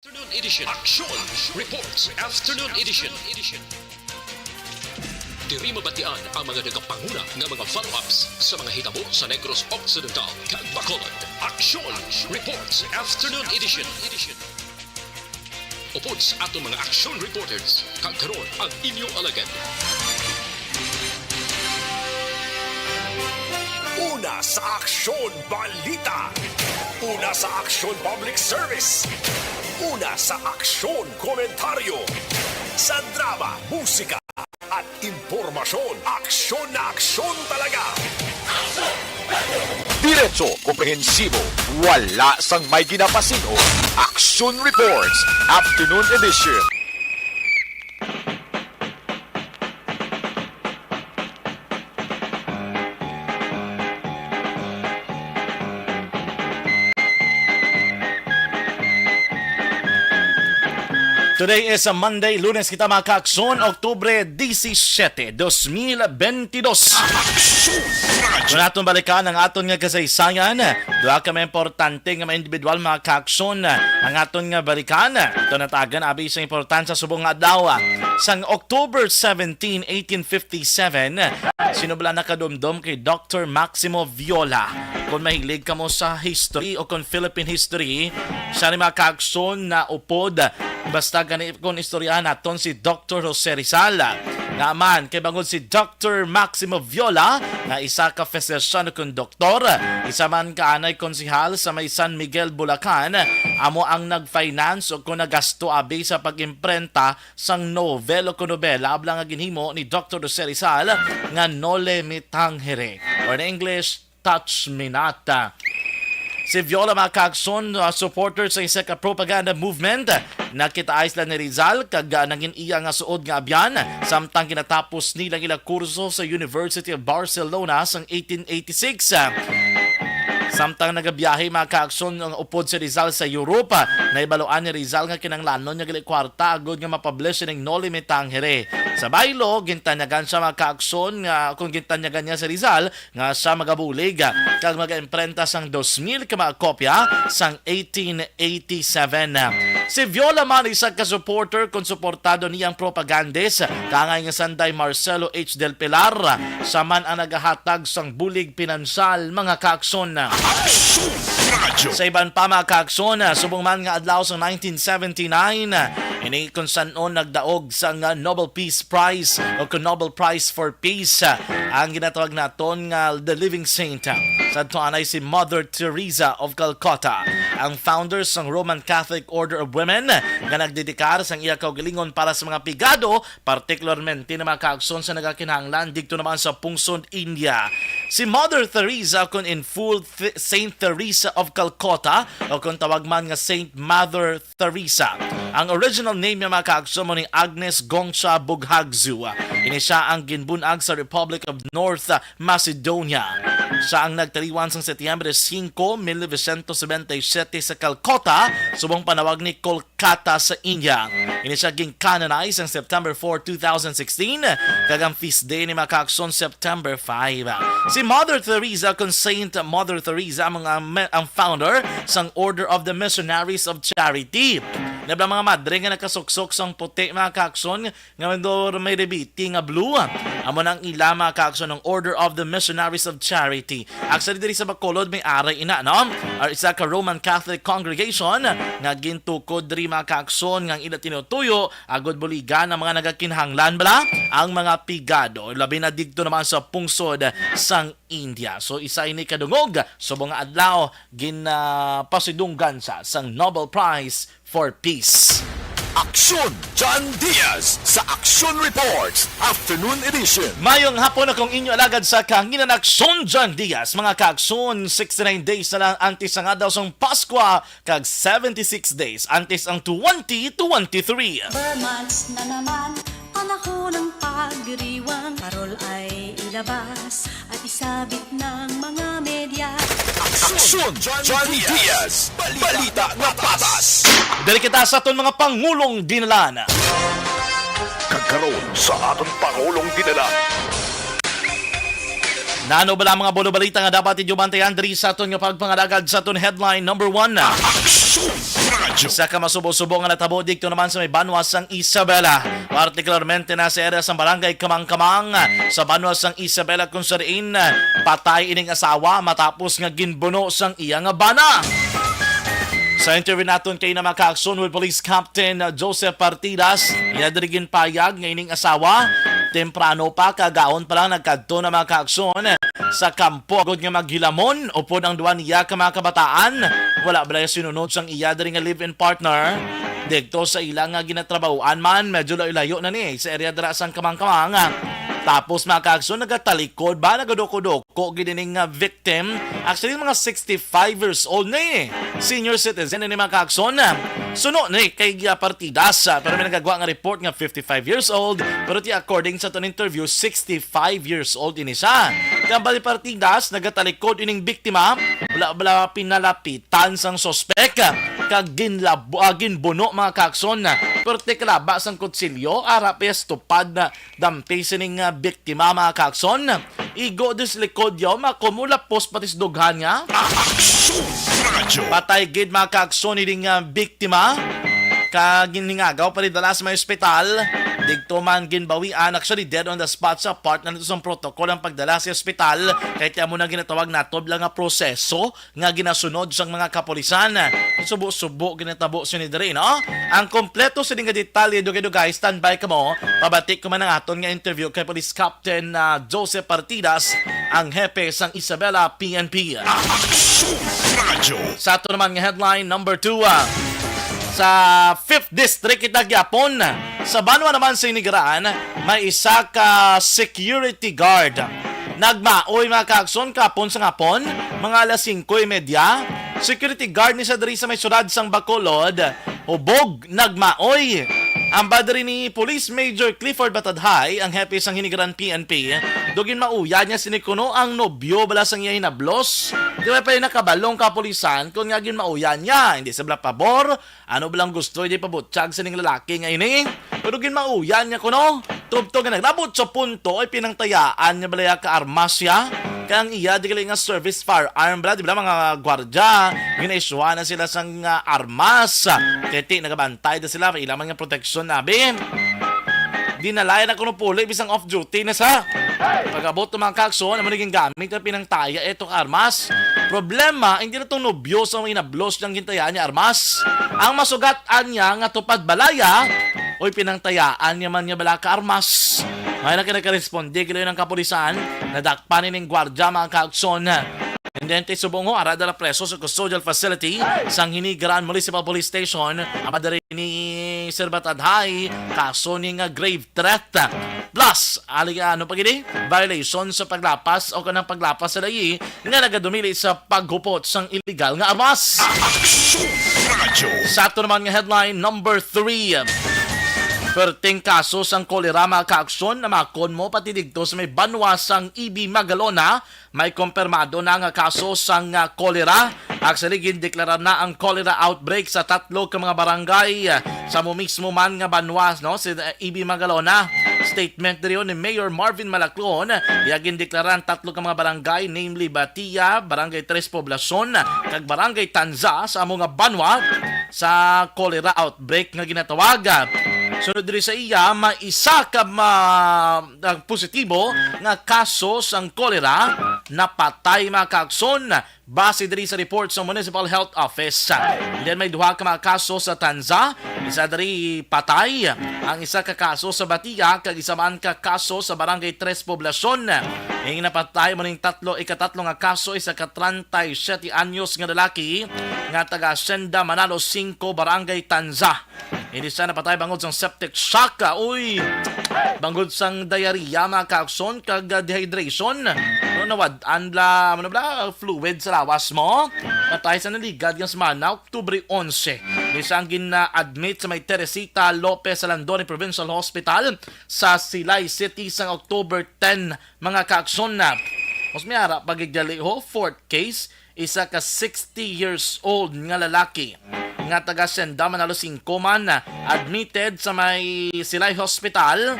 Afternoon edition. Action Reports Afternoon edition. Diri mabatian ang mga nagapanguna ng mga follow-ups sa mga hitabo sa Negros Occidental kag Bacolod. Action Reports Afternoon edition. Upod sa atong mga action reporters kag karon ang inyong alagad. Una sa Aksyon Balita. Una sa Aksyon Public Service. Una sa Aksyon Komentaryo. Sa drama, musika at impormasyon. Aksyon na aksyon talaga. Diretso, komprehensibo, wala sang may ginapasino. Action Reports, Afternoon Edition. Today is a Monday, Lunes kita mga ka-aksyon, Oktubre 17, 2022. Kung atong balikan ang aton nga kasaysayan, duha ka may importante nga mga individual mga ka-aksyon ang aton nga balikan. Ito natagan abi sa importansya subong nga adlaw. Sang October 17, 1857, sinubla na kadumdum kay Dr. Maximo Viola. Kung mahilig ka mo sa history o kung Philippine history, siya ni mga ka-aksyon na upod. Basta gani kung istoryahan naton si Dr. Jose Rizal. Nga man, kay bangod si Dr. Maximo Viola, na isa ka physician kung doktor, isa man ka anay konsihal sa may San Miguel, Bulacan, amo ang nag-finance o kung nagasto abi sa pag-imprenta sang novel o kung nobela ablang nga ginhimo ni Dr. Jose Rizal nga Noli Me Tangere, or in English, Touch Me Not. Si Viola mga ka-aksyon, supporter sa isa ka propaganda movement, nakitaayos lang ni Rizal kag naging iya nga suod nga abyan samtang kinatapos nilang ilang kurso sa University of Barcelona sang 1886. Samtang nagabiyahe mga ka-aksyon ang upod si Rizal sa Europa, naibaloan ni Rizal nga kinanglanon niya gali kwarta agod nga mapublish ng Noli Me Tangere. Sa baylo, gintanyagan siya mga ka-aksyon nga kung gintanyagan niya si Rizal nga siya magabulig kag mag-imprenta sang 2,000 ka mga kopya sang 1887. Si Viola man isa ka supporter kung suportado niyang propagandis kangay nga sanday Marcelo H. Del Pilar sa man ang nagahatag sang bulig pinansyal mga ka-aksyon. Sa iban pa mga ka-aksyon, subong man nga adlaw sa 1979, ini kung saan nagdaog sa Nobel Peace Prize o Nobel Prize for Peace ang ginatawag naton nga The Living Saint. Sa tuanay si Mother Teresa of Calcutta, ang founders ng Roman Catholic Order of Women nga nagdedikar sang iya kaugalingon para sa mga pigado, particularmente na mga ka-aksyon sa nagakinahanglan dito naman sa pungsod India. Si Mother Teresa kung in full Saint Teresa of Calcutta o kung tawag man nga Saint Mother Teresa. Ang original name niya mga ka-aksyon mo ni Agnes Gongsha Bughagzu. Ini siya ang ginbunag sa Republic of North Macedonia. Siya ang nagtaliwan sa Setyembre 5, 1977 sa Calcutta, subong panawag ni Kolkata sa India. Ini siya ging-canonize ang September 4, 2016, kagang feast day ni mga ka-aksyon September 5. Si Mother Teresa kung Saint Mother Teresa ang founder sang Order of the Missionaries of Charity. Nabla mga madre nga nakasuksok sang puti mga ka-aksyon nga mandor may rebiti nga blue. Amo nang ila mga ka-aksyon ng Order of the Missionaries of Charity. Actually diri sa Bacolod may aray ina no? Or isa ka Roman Catholic congregation nga gintukod diri mga ka-aksyon nga ila tinutuyo agod buligan ang mga nagakinahanglan bala ang mga pigado. Labi na dito naman sa pungsod sang India. So isa ini kadungog subong nga adlaw ginapasidunggan sa sang Nobel Prize for Peace. Aksyon John Diaz sa Aksyon Reports Afternoon Edition. Mayong hapon akong inyo alagad sa kanginan Aksyon John Diaz. Mga ka-aksyon, 69 days na lang antes ang adaw sang Pasko kag 76 days antes ang 2023. Months na naman, panahon ng pagdiriwang. Parol ay ilabas at isabit ng mga media. Aksyon John Diaz. Balita na patas. Dali kita sa aton mga pangulong dinalan. Kagkaroon sa atong Pangulong Dinala. Nano ba lang mga bolo-balita nga dapat inyo bantayan diri sa aton nga pagpangadagad sa aton headline number 1 na. Aksyon Radio. Sa kamasubo-subo nga natabo dito naman sa may Banwas ang Isabela. Partikularmente na sa area sa barangay Kamang-Kamang sa Banwas ang Isabela kung saan patay ining asawa matapos nga ginbuno sang iya nga bana. Sa interview naton kay na makaakson with Police Captain Joseph Partidas, inadirigin payag nga ining asawa. Temprano pa, kagaon pa lang nagkadto na makaakson sa kampo agad nga maghilamon upod ang duwa niya ka mga kabataan. Wala ba sinunod sang iya diri nga live-in partner. Dito sa ilang nga ginatrabahoan man, medyo layo na ni sa area dira sang Kamang-Kamang. Tapos makaakson nagatalikod ba nagadoko-doko gidining victim. Actually mga 65 years old na senior citizen ni makaakson. Suno ni kay Partidas pero may nagagawa nga report nga 55 years old pero according sa ton interview 65 years old ini siya. Kambali Partidas nagatalikod ining biktima wala pinalapitan sang sospek kag ginbuno mga kakson pero teklaba sang kutsilyo arapes tupad na dampis ning biktima mga kakson igo des likod yaw makumulapos patis dughan nga Aksyon Radio. patay gid mga kakson ining biktima kag giningagaw pa rin dala sa may ospital. Digto man ginbawian, actually dead on the spot sa part na nito sa protocol ang pagdala sa ospital. Kahit mo na ginatawag na tob lang nga proseso nga ginasunod sa mga kapolisan. Subo-subo ginatabo siya ni Dere, no? Ang kompleto sa nga detalye do guys, standby ka mo. Pabatik ko man ang aton nga interview kay Police Captain Joseph Partidas, ang hepe sang Isabela PNP. Aksyon Radio. Sa ato naman nga headline number 2, sa 5th District Itagyapon, sa Banwa naman sa Inigaraan, may isa ka security guard. Nagmaoy mga kaakson kapon sa ngapon, mga alas 5:30. Security guard ni sa diri sa may syudad sang Bacolod, hubog nagmaoy. Ang badri ni Police Major Clifford Batadhay, ang hepe sang Hinigaran PNP, dugin mauya niya sinikuno ang nobyo bala sang iya hinablos. Di ba pa yung nakabalong kapulisan kung nga mauya niya, hindi sa bala pabor, ano balang gusto, hindi pabutsyag sa ning lalaki nga ini. Pero gin mauya niya kuno, tubto nga naglabot sa punto ay pinangtayaan niya balaya ka armasya. Kaya ang iya, di nga service firearm bala, di ba mga gwardya, ginaiswa na sila sang armas. Kaya nagabantay na sila, ilang mga proteksyon nabi. Dinalayan na kuno puli, bisang off-duty na sa. Pag-abot ng mga kakson, na maniging gamit na pinangtaya itong armas. Problema, hindi na itong nobyo sa mga inablos niyang gintayaan niya armas. Ang masugatan niya nga tupad balaya, oy pinangtayaan niya man niya bala ka armas. May nakinakaresponde kilo ng kapulisan, nadakpanin ng gwardya mga kakson. Indente subong ho, arada na preso sa custodial facility sang Hinigaran Municipal Police Station. Ang padari ni Sir Batadhay, kaso ni nga grave threat. Plus, ano pa gini? Violation sa paglapas o kanang paglapas sa layi nga nagadumili sa paghupot sang illegal nga armas. Aksyon Radio. Sa ato naman nga headline number 3. Perting kaso sang kolera mga kaaksyon na makon mo pati digto sa may Banwasang EB Magalona, may kumpirmado na nga kaso sang kolera. Actually, gindeklara na ang cholera outbreak sa 3 ka mga barangay sa mo mismo man nga Banwas, no? Si EB Magalona. Statement diriyo ni Mayor Marvin Malaclon, gindeklara ang 3 ka mga barangay, namely Batia, Barangay Tres Poblacion, kag Barangay Tanza sa mga Banwa sa cholera outbreak nga ginatawag. Sunod diri sa iya, maisa ka positibo nga kaso sang kolera napatay mga kaakson base diri sa report sa Municipal Health Office. Then may 2 ka mga kaso sa Tanza, isa diri patay, ang isa ka kaso sa Batia, kag isa man ka kaso sa Barangay Tres Poblacion. Ang napatay mo ning ikatatlo nga kaso, isa ka 37 anyos nga lalaki nga taga Senda Manalo 5, Barangay Tanza. Hindi siya napatay bangod sang septic shock. Uy, bangod sang diarrhea mga kaakson kag dehydration. Nawad-an bla fluid sa lawas mo. Patay sa naligad yung semana, Oktubre 11. Hindi siyang gina-admit sa may Teresita Lopez Alandoni Provincial Hospital sa Silay City sa October 10 mga kaakson na. Mas may harap pagigali ho, 4th case, isa ka 60 years old nga lalaki nga taga Senda Manalo 5 man admitted sa may Silay Hospital.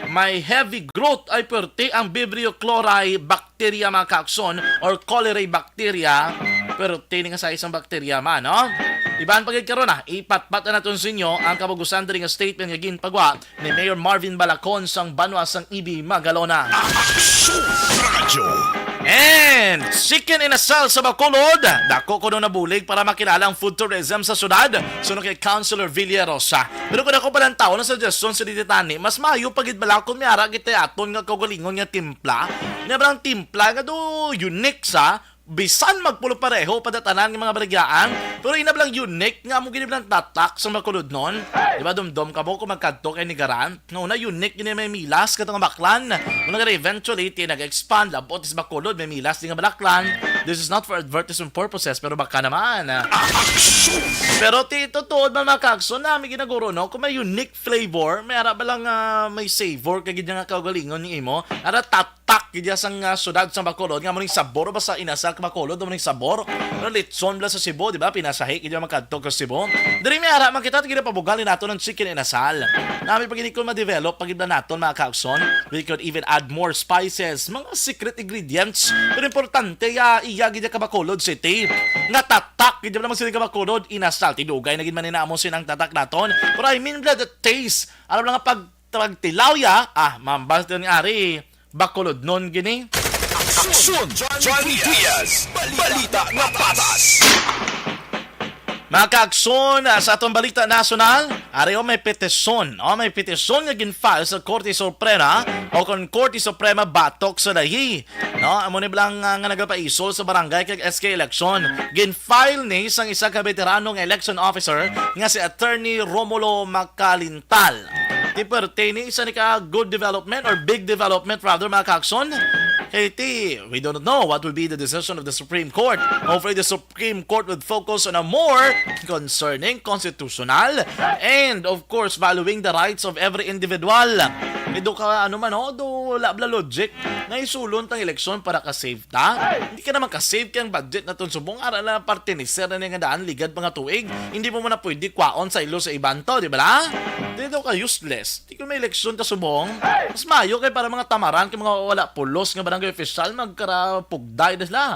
may heavy growth ay pwerte ang Vibrio chlori bacteria mga kaakson or cholerae bacteria pwerte ni nga sa isang bacteria man, no? Diba ang pagkikaroon na, ipatpat na natin sa inyo ang kabagusan din nga statement nga ginpagwa ni Mayor Marvin Balacon sang Banwa sang Ibi Magalona. Aksyon Radyo. And chicken inasal sa Bacolod. Dako ko nung nabulig para makilala ang food tourism sa syudad. Sunod kay Councilor Villarosa. Pero kung ako palang tao na suggestion sa dititani, mas mayo pagid balakon mi ara kita aton nga kaugalingon nga timpla. Nga brang timpla nga do unique sa bisan magpulo pareho padatanan ng mga balagyaan pero inablang unique nga mo giniblang tatak sa makulod nun. Diba dumdum ka mo kung magkadto kay Nigaran no na unique yun may milas katong baklan no nga eventually nag-expand labot is makulod may milas di nga balaklan. This is not for advertisement purposes pero baka naman pero totoo man mga kakson namin ginaguro no kung may unique flavor may ara ba lang may savor kay gid nga kaugalingon ni imo ara tatak gid sang syudad sa Bacolod nga mo ning sabor ba sa inasal Bacolod mo ning sabor no litson bla sa Cebu di ba pinasahi kid makadto ka Cebu diri may ara man kita gid pabugali nato ng chicken inasal nami pag ko ma-develop pag naton mga kakson we could even add more spices mga secret ingredients pero importante iya gid ka Bacolod City nga tatak gid naman sila ka Bacolod inasal tidugay na gid man ninaamo sinang tatak naton pero I mean the taste alam lang nga pag tilawya mambas din ni ari Bacolod non gini. Aksyon John Diaz. Balita nga patas. Mga kaakson, sa atong balita nasyonal, ariyo may petisyon. May petisyon nga gin-file sa Korte Suprema o kung Korte Suprema batok sa dahi. Amo ni blang nga nagapaisol sa barangay kag SK election. Gin-file ni sang isa ka veteranong election officer nga si Attorney Romulo Macalintal. Ti pertaining sa ni ka good development or big development rather mga kaakson. Katie, we don't know what will be the decision of the Supreme Court. Hopefully, the Supreme Court would focus on a more concerning, constitutional, and of course, valuing the rights of every individual. Do ka, do labla logic na isulon tang eleksyon para ka-save ta. Hindi ka naman ka-save kang budget na itong subong ara na parte ni sir na nga daan, ligad mga tuig. Hindi mo na pwede kwaon sa ilo sa iban to, di ba la? Dito ka useless. Di ko may eleksyon ta subong. Mas mayo kay para mga tamaran kay mga wala pulos nga barangay official magkarapugday na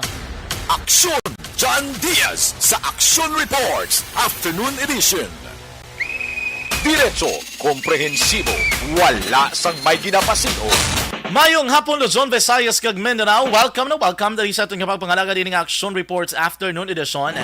Aksyon John Diaz sa Aksyon Reports Afternoon Edition. Diretso, komprehensibo, wala sang may ginapasin-o. Mayong hapon Luzon, Visayas kag Mindanao. Welcome na welcome dali sa atong kapagpangalaga din ng Action Reports Afternoon Edition.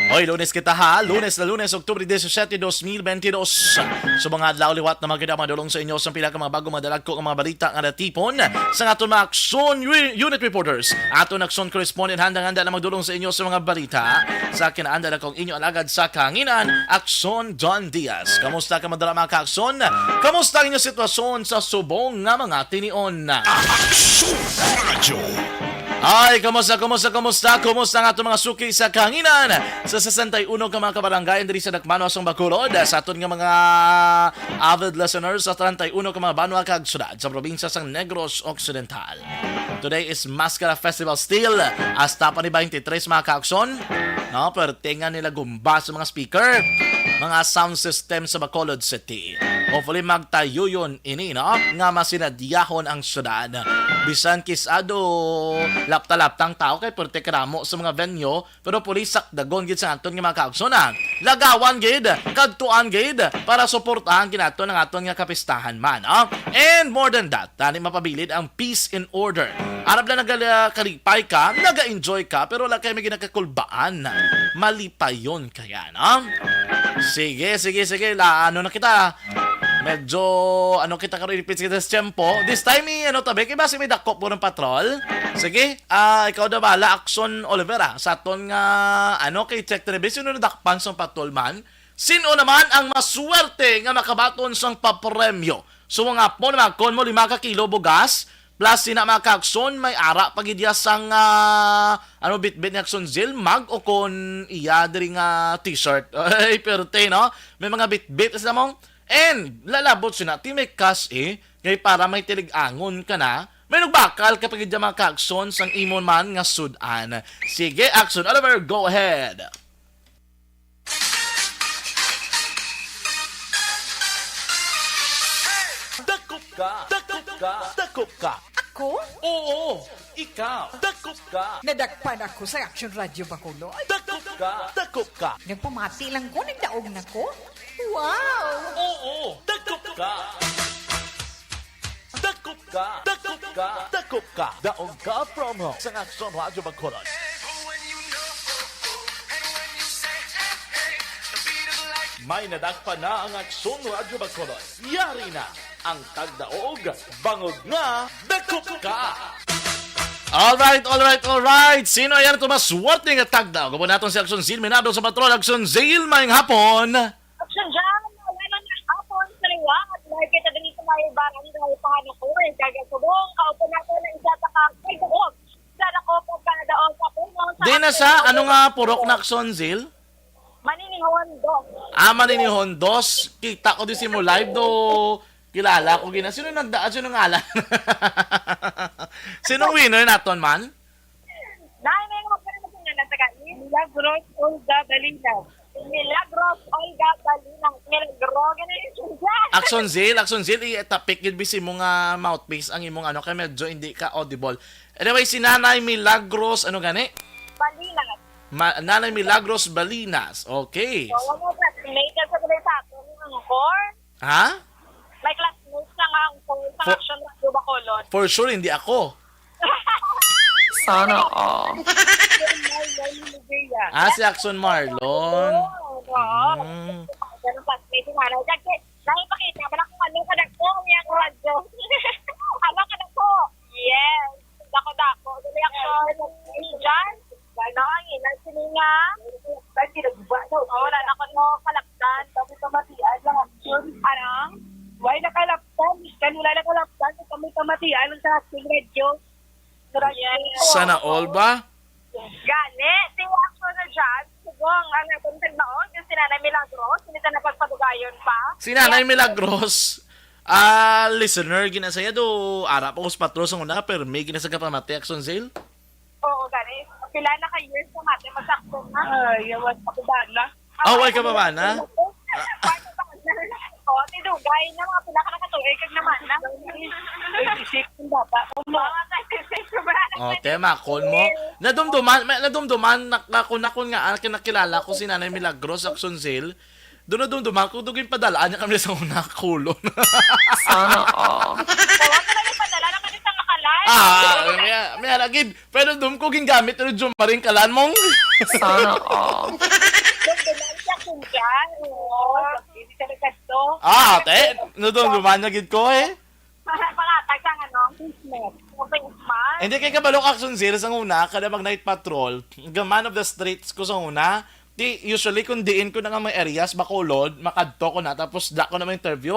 Hoy, Lunes kita ha. Lunes, Oktubre 17, 2022. So mga adlaw liwat na maganda madulong sa inyo sa pila ka mga bago madalag ko ang mga balita nga natipon sa aton mga Action Unit Reporters. Aton Action Correspondent handang-handa na magdulong sa inyo sa mga balita. Sa kinaanda na kong inyo alagad sa kahanginan, Action John Diaz. Kamusta ka madala mga ka-Action? Kamusta ang inyong sitwasyon sa subong nga mga tinion? Aksyon Radyo. Ay, kamusta ang ato mga suki sa kahanginan sa 61 ka mga kabarangay diri sa Dakmano sa Bacolod sa aton nga mga avid listeners sa 31 ka mga banwa kag syudad sa probinsya sang Negros Occidental. Today is Mascara Festival still hasta pa ni 23 mga kaakson. Pertingan nila gumba sa mga speaker, mga sound system sa Bacolod City. Hopefully magtayo yun ini, nga masinadiyahon ang syudad. Bisan kisado lapta-laptang tao kay pwerte karamo sa mga venue pero pulisak dagon gid sa aton nga mga kaagsonan. Lagawan gid, kadtuan gid para suportahan kinato ng aton nga kapistahan man. And more than that, tani mapabilid ang peace and order. Arab na nagakalipay ka, naga-enjoy ka pero wala kay may ginakakulbaan. Malipayon kaya, Sige, ano na kita. Medyo, kita karoon ipits kita sa tiyempo. This time, tabi, kaya ba si may dakop po ng patrol? Sige, ikaw na bala, Action Olivera. Sa aton nga, kay check television, sino na dakpan sa patrol man? Sino naman ang maswerte nga makabaton sang papremyo? So mga po naman, kon mo 5 kilo bugas, plus sina mga kakson, may ara pagidya sang, bit-bit ni Akson Zil, mag o kon iya diri nga t-shirt. Ay, perte, May mga bit-bit sa mong, and lalabot siya natin may cash kaya para may tilig-angon ka na, may nagbakal kapag mga kakson sang imon man nga sudan. Sige, Action Oliver, go ahead! Dakop ka! Dakop ka. Ako? Oo, ikaw. Dakop ka. Nadakpan ako sa Action Radio Bacolod. Dakop ka. Dakop ka. Nagpamati lang ko, nagdaog na ko. Wow! Oo, dakop ka. Dakop ka. Dakop ka. Dakop ka. Daog ka promo sa Action Radio Bacolod. May nadakpan na ang Aksyon Radio Bacolod. Yari na ang tagdaog, bangog nga, dakop ka! Alright. Sino yan tumaswerte nga tagdaog? Gabo natin si Aksyon Zil, minado sa patrol, Aksyon Zil, mayang hapon. Action dyan, wala na hapon sa liwat. Dahil kita ganito may barang dahil paano ko eh. Gagasubong, kaupo na ko na isa sa kagdaog. Sana ko pagkadaog sa puno. Di na sa, ano nga purok na Aksyon Zil? Maninihon do. Maninihon dos. Kita ko din si mo live do. Kilala ko gina. Sino nagdaan? Sino ngalan? Sinong winner naton man? Dahil may mga pala na nataga. Milagros Olga Balinaw. Milagros Olga Balinaw. Milagros. Ganun dyan. Action Zil, i-topic yun bisi mo nga mouthpiece ang imong ano, kaya medyo hindi ka audible. Anyway, si Nanay Milagros, ano gani? Balinaw. Nanay Milagros Balinas. Okay. So, ano classmate ka sa tuloy sa atin ng core? Ha? May classmate na nga ang core sa Action Radio Bacolod. For sure, hindi ako. Sana all. Si Action Marlon. Oo. Ganun classmate nga. Nakipakita ba na kung ano ka na po yung radyo? Ano ka na po? Yes. Dako. Dali ako dyan. Gano ang ilan sininga. Wala na ko no kalaptan. Kami kamatian lang action. Anong? Why na kalaptan? Kanula na kalaptan. Kami kamatian sa action radio. Sana all ba? Gani. Tiwa action na dyan. Sigong ang napuntan noon. Yung sinanay Milagros. Hindi na napagpadugayon pa. Si Nanay Milagros, listener, ginasaya do, arap ako sa patro sa una, pero may ginasagap na mati, Action Zil? Oo, gani. Pila na ka years sa mati. Masakto na. Ay, yawas ako ba na? Away ka pa ba na? Oo, tidugay na mga pila ka nakatuloy kag naman na. Isip yung bata. O, tema, call mo. Nadumduman, nakakon nga, kinakilala ko si Nanay Milagros, Action Zil. Doon nadumduman ko, dugin padalaan niya kami sa una kulon. Sana all. Oo, talaga padala naman isang akalay. May halagid. Pero doon ko gingamit, pero dyan maring kalan mong. Sana all. Doon siya kung dyan. Oo, hindi ka nagkasto. Te, nadumduman niya gid ko eh. Pangatag sa ano, Christmas. Christmas. Hindi kay kabalong Action Zil sa una, kada mag night patrol, man of the streets ko sa una, usually kung diin ko na nga may areas, Bacolod, makadto ko na, tapos da ko na may interview.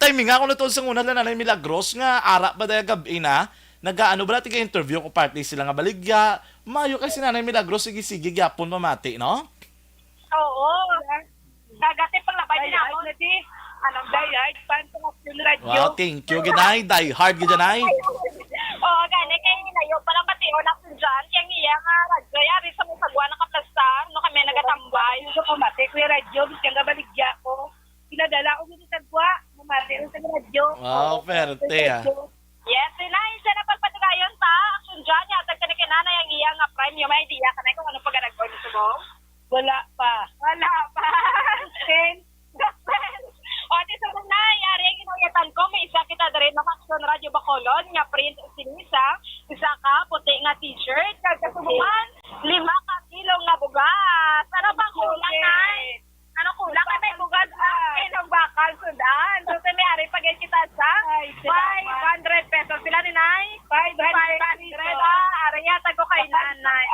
Timing nga ako na to sa una lang na Milagros, nga ara ba dahil gabi na, nag-ano ba natin interview ko, partly sila nga baligya, mayo kasi Nanay Milagros, sige, yapon mamati, no? Oo. Kagati paglabay din ako. Anong dayard? Panto nga yung radyo. Wow, thank you, Ginay. Die hard, Ginay. Oo, gani. Kaya hinayo pala matiyo na ko dyan. Kaya nga nga radyo. Yari sa mga sagwa ng kaplastan. No kami nagatambay. So, kumate ko yung radyo. Bisa nga baligya ko. Pinadala ko yung sagwa. Kumate ko sa radyo. Wow, perte Yes, sinay. Siya na pagpatugayon ta. Action dyan. Yatag ka na kinanay ang iya nga prime. Yung may idea ka na kung ano pag-anagpon mo. Wala pa. O, di sa mga yari ang inuyatan ko, may isa kita na rin ng Action Radio Bacolod, nga print sinisa, isa ka, puti nga t-shirt, kagkasubukan, 5 ka kilong nga bugas. Ano bang kulang na? Ano kulang? May bugas ng bakal sudan. So, sa may ari pag kita sa 500 pesos. Sila ni Nay? 500. Ari yata ko kay Nanay.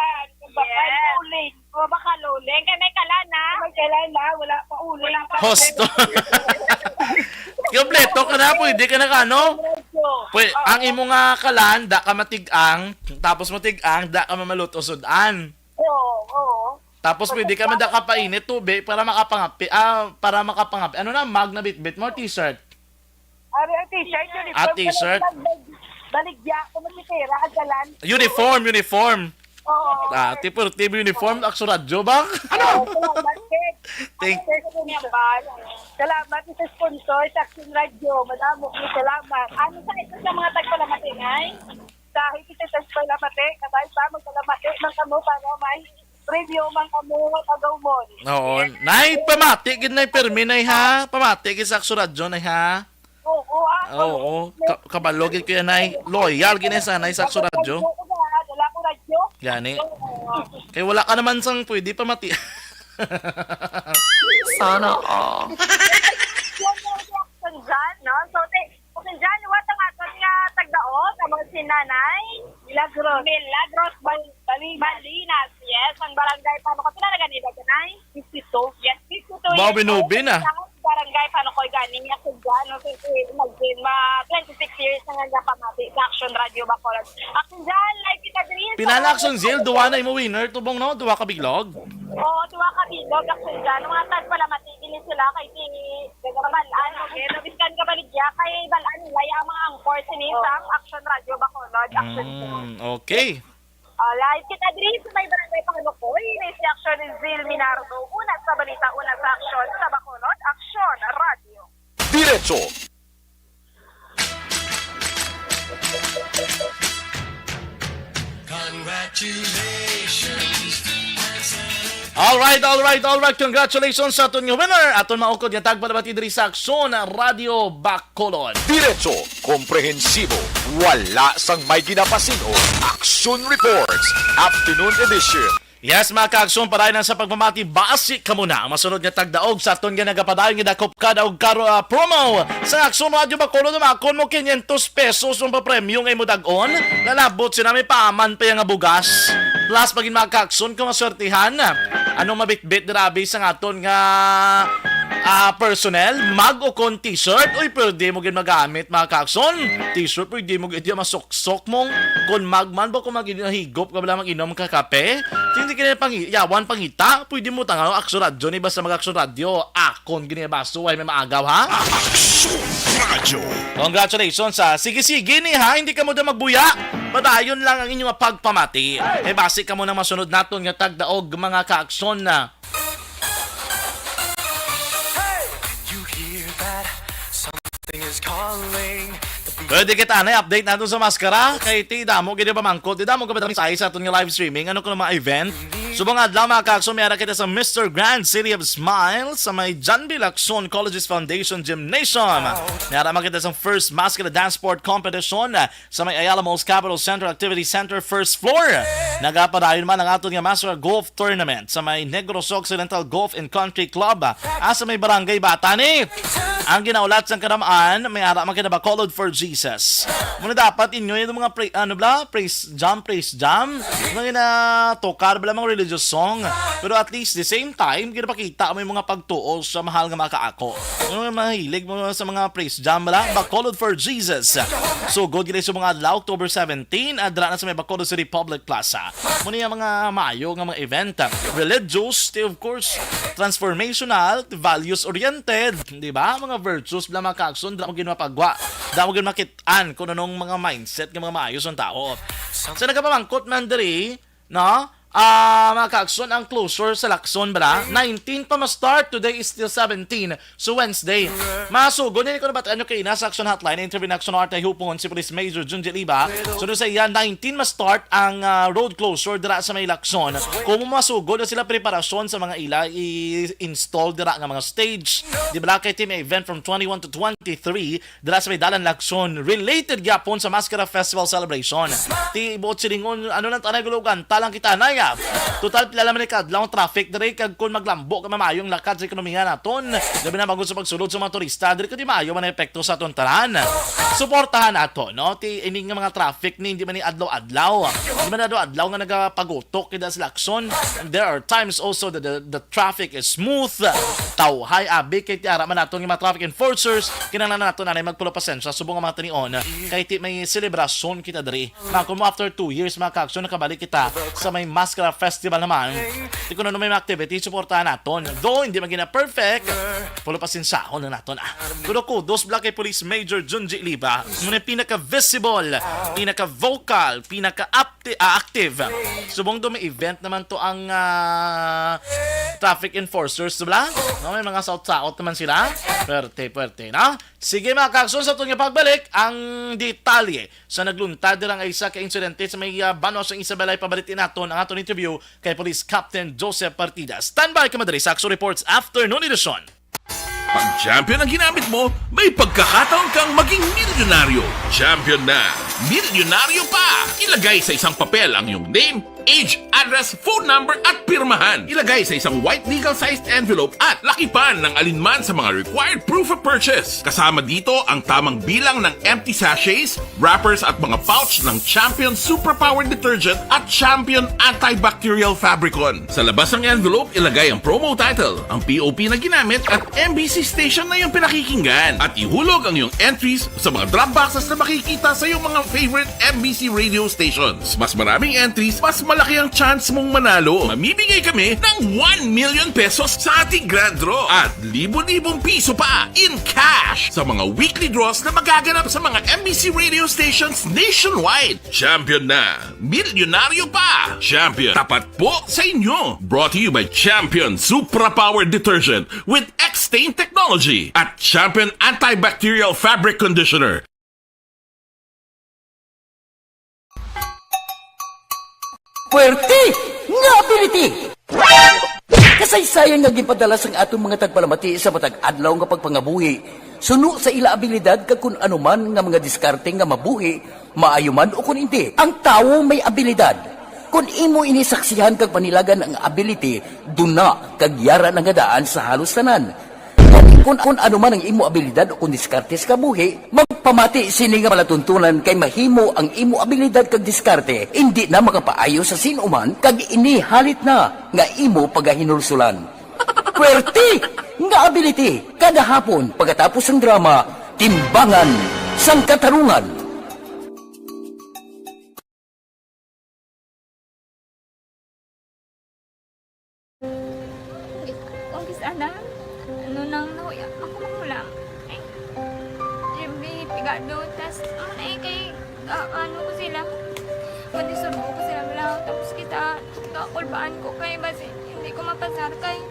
Yes. O, baka luling. Kaya may kalana. May kalana. Wala pa uling. Hosto. Kompleto ka na, pwede ka na ka, no? Ang imo nga kalan, da ka matigang, tapos matigang, da ka mamaluto sudan. Oo. Tapos pwede ka man da ka painit tubig para makapangapi. Ano na, mag na bit-bit mo, t-shirt. Ari, t-shirt. Uniform. T-shirt. Baligya. Kung masitira, agalan. Uniform. Oo. Dati per TV uniform, akso radyo ba? Ano? Salamat, Kate. Thank- Salamat sa sponsor sa Action Radio. Madamo po salamat. Ano sa ito sa mga tagpalamating ay? Kahit ito sa tagpalamating, kabay pa magpalamating ng kamo para may review mang kamo agaw mo. Oo. Nay, pamati, gid nay permi nay ha. Pamati, gid sa akso radyo nay ha. Oo, Oo. Kabalogin ko yan nay. Loyal, gid nay sa nay sa akso radyo. Wala ko radyo. Gani. Kaya wala ka naman sang pwede pamati. Sana all. Yan yung reaction dyan, no? So, kung dyan, what ang aton nga tagdaos, ang mga sinanay, Milagros Balinas, yes, ang barangay, paano ko tinalaga nila ganay? 52, yes, 52 Bao binubin ah. Barangay, paano ko ganing ako dyan, no? Mag-din, 26 years na nga pamati sa Action Radio Bacolod. Action dyan, live kita din. Pinalakson Zil, duwa na imo winner, tubong no? Duwa ka biglog. Oo, tuwa ka bilog, Action dyan. Mga tag pala matigilin sila kay Balaan, okay? Nabiskan ka baligya kay Balaan nila yung mga angkor sinisang Action Radio Bacolod. Action dyan. Okay. Live kita din sa may barangay Pangalukoy. Si Action ni Zil Minardo. Una sa balita, una sa Action sa Bacolod. Action Radio. Diretso, Alright. Congratulations sa aton nga winner. Aton maukod nga tagpalabati diri sa Aksyon Radio Bacolod. diretso, komprehensibo, wala sang may ginapasino. Action Reports, Afternoon Edition. Yes, mga kaaksyon, parayan sa pagmamati, basi ka muna. Masunod nga tagdaog sa aton nga nagapadayon nga dakop ka daog karo promo sa Aksyon Radio Bacolod. Makon mo 500 pesos ang papremyo ngay mo dagon. Lalabot sila may paaman pa yung nga bugas. Plus, pagin mga kaaksyon, kung maswertihan, anong mabitbit grabe sa aton nga personnel, mag o kon t-shirt, uy, pwede mo gin magamit mga kakson. T-shirt, pwede mo gin masuksok mong kon magman ba kung maginahigop ka bala mag-inom ka kape. Hindi ka na yawan pangita, pwede mo tangaw Aksyon Radio, ni basta mag-Aksyon Radio, akon ginibaso, ay may maagaw ha. Action Radio. Congratulations sa sige-sige ni ha, hindi ka mo na magbuya. Padayon lang ang inyong pagpamati. Basi ka mo na masunod naton nga tagdaog mga kaaksyon na. Pwede kita na update natin sa maskara kay ti damo gid pa mangkot ti damo kapit sa isa aton nga live streaming ano kuno mga event subong adlaw mga kakso mayara kita sa Mr. Grand City of Smiles sa may John B. Lacson Colleges Foundation Gymnasium. Mayara makita sa first maskara dance sport competition sa may Ayala Malls Capital Center Activity Center first floor. Nagapadayon man ang aton nga maskara golf tournament sa may Negros Occidental Golf and Country Club sa may Barangay Batani. Ang ginaulat sa karamaan may ara makita Bacolod for Jesus. Muna dapat inyo yung mga praise jam, mga tokar bala mga religious song. Pero at least the same time, ginapakita mo yung mga pagtuos sa mahal nga mga kaako. Yung mahilig mo sa mga praise jam bala, Bacolod for Jesus. So good gina sa mga adlaw, October 17, adra na sa may Bacolod City Public Plaza. Muna yung mga mayo nga mga event. Religious, of course, transformational, values-oriented, di ba? Mga virtues bala mga kaakson, dala mo ginapagwa. Dala mo makitaan kung anong mga mindset ng mga maayos ng tao. Sa nagapamangkot man diri, no? Mga kaakson, ang closure sa Lacson bala 19 pa ma-start, today is still 17, so Wednesday masugod nila ko na ba't ano kayo na sa Action Hotline interview na Action Arte hupon si Police Major Junjel Iba. So doon sa iya 19 ma-start ang road closure dira sa may Lacson. Kung masugod na sila preparasyon sa mga ila i-install dira nga mga stage, di ba kay team event from 21 to 23 dira sa may Dalan Lacson related gyapon sa Mascara Festival celebration. Ti buot silingon ano lang tanay gulugan talang kita na ya. Total pila man ni kadlaw traffic diri kag kun maglambo ka mamayong lakad sa ekonomiya naton. Labi na bagod sa pagsulod sa mga turista diri kadi maayo man epekto sa aton tanan. Suportahan ato no ti ining nga mga traffic ni hindi man ni adlaw-adlaw. Hindi man adlaw nga nagapagutok kida sa Lacson. And there are times also that the traffic is smooth. Tawhay abi kay ti ara man naton nga mga traffic enforcers kinahanglan naton anay magpulo pasensya subong nga mga tanion kay ti may selebrasyon kita diri. Kung mo after 2 years mga kaaksyon nakabalik kita sa may mas Maskara Festival naman, di ko na may mga activity, supportahan naton. Though, hindi maging na perfect, pulo pa sinsahon na naton. Kudo ko, dos Black Police Major Junji Liba, muna pinaka-visible, pinaka-vocal, pinaka-active. Subong do may event naman to ang traffic enforcers, diba? No, may mga saot-saot naman sila. Pwerte, na? Sige mga kakson, sa itong pagbalik, ang detalye sa nagluntad lang ay isa ka-insidente sa may banos ng Isabela pabalitin naton ang aton interview kay Police Captain Joseph Partida. Standby ka madali sa Action Reports Afternoon Edition. Pag champion ang ginamit mo, may pagkakataon kang maging milyonaryo. Champion na, milyonaryo pa! Ilagay sa isang papel ang iyong name, age, address, phone number at pirmahan. Ilagay sa isang white legal-sized envelope at lakipan ng alinman sa mga required proof of purchase. Kasama dito ang tamang bilang ng empty sachets, wrappers at mga pouch ng Champion Superpower Detergent at Champion Antibacterial Fabricon. Sa labas ng envelope, ilagay ang promo title, ang POP na ginamit at MBC station na yung pinakikinggan. At ihulog ang iyong entries sa mga drop boxes na makikita sa iyong mga favorite MBC radio stations. Mas maraming entries, mas malaki ang chance mong manalo. Mamimigay kami ng 1 million pesos sa ating grand draw at libo-libong piso pa in cash sa mga weekly draws na magaganap sa mga MBC radio stations nationwide. Champion na, milyonaryo pa. Champion, tapat po sa inyo. Brought to you by Champion Superpower Detergent with X-Stain Technology at Champion Antibacterial Fabric Conditioner. Puwerte nga ability! Kasaysayan nga gipadala sang atong mga tagpalamati sa matag adlaw nga pagpangabuhi. Suno sa ila abilidad kag kun anuman nga mga diskarte nga mabuhi, maayo man o kun hindi. Ang tawo may abilidad. Kung imo inisaksihan kag panilagan ang ability, duna kag yara nga daan sa halos tanan. Kung ano man ang imo abilidad o kung diskarte sa kabuhi, magpamati sini nga palatuntunan kay mahimo ang imo abilidad kag diskarte, hindi na makapaayo sa sinuman kag inihalit na nga imo pagahinulsulan. Puwerte nga ability, kada hapon pagkatapos ng drama, Timbangan sang Katarungan. Sana ano nang nahuya ako magulang ay Jimmy pigado tas kay ano ko sila madisurbo ko sila lang tapos kita kakulbaan ko kay basi hindi ko mapasar kay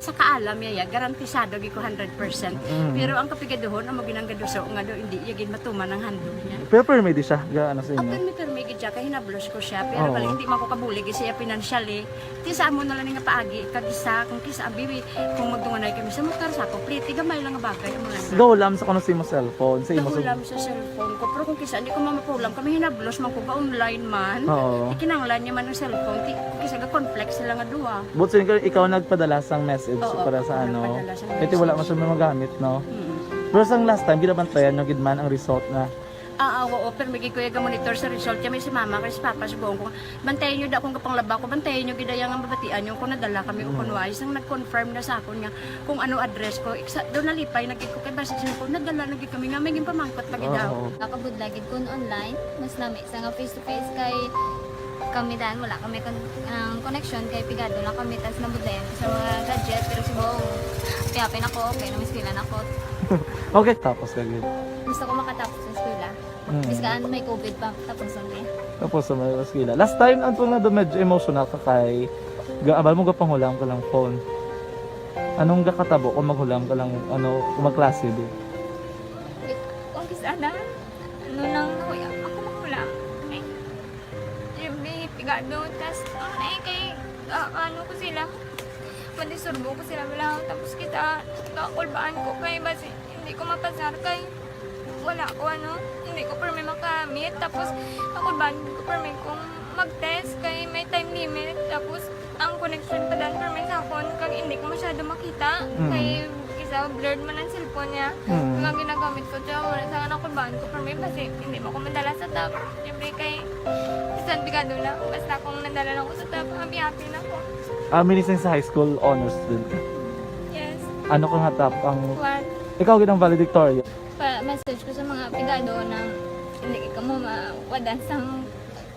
sa kaalam yaya garantisado gi ko 100%. Pero ang kapigaduhon ang maginanggaduso nga do hindi yagin matuman ang handog niya. Pero permit siya gaano sa inyo. Ang permit gid siya kay hinablos ko siya pero bali hindi man ko kabulig siya financially. Tisa mo na lang nga paagi kag isa kung kisa bibi kung magdunganay kami sa motor sa complete gamay lang nga bagay mo lang. Go lam sa kuno sa imo cellphone, sa imo lam sa cellphone ko pero kung kisa hindi ko mapulam kami hinablos man ko ba online man. Ikinanglan niya man ang cellphone kisa ga complex sila nga duha. But so, ikaw nagpadala sang message para sa ano. Kasi wala man sa magamit, no? Pero sang last time, ginabantayan nyo gidman ang result na. Oo, pero may kuya ga-monitor sa result. Kami si mama, kasi si papa, si buong ko. Bantayan nyo da kung kapanglaba ko, bantayan nyo gidayang ang mabatian nyo kung nadala kami o kunway. Isang nag-confirm na sa akin nga kung ano address ko. Doon nalipay, nagkik ko kay basta ko, nadala nagkik kami nga, may pamangkot lagi daw. Kakabudlagid ko online, mas lami sa nga face-to-face kay kami dahil wala kami connection kay pigado lang kami tas nabudlayan ko sa mga gadget pero si Bong piyapin ako okay na miskilan ako. Okay, tapos kagad. Gusto ko makatapos sa eskwela. Biskaan may COVID pa tapos kami. Tapos sa may maskila. Last time, ang na do medyo emotional ka kay abal mo gapanghulam ka lang phone. Anong gakatabo kung maghulam ka lang, kung magklase di? Kung sana, nang nakuya, ako maghulam. May pigado, tas kay, ko sila. Madisurbo ko sila bilang, tapos kita, kakulbaan ko kay, basi, hindi ko mapasar kay, wala ko hindi ko per may makamit, tapos kakulbaan ko per may kung mag-test kay may time limit, tapos ang connection pa dan per may sakon kag hindi ko masyado makita kay isa blurred man ang cellphone niya mga ginagamit ko siya wala sa nakulbaan ko per may kasi hindi mo ko madala sa tab siyempre kay isang bigado lang basta kung nadala lang ko sa tab happy na ako. Minising sa high school honors student. Yes. Ano kang hatap ang What? ikaw ginang valedictorian? Message ko sa mga pigado na hindi ka mo mawadan sa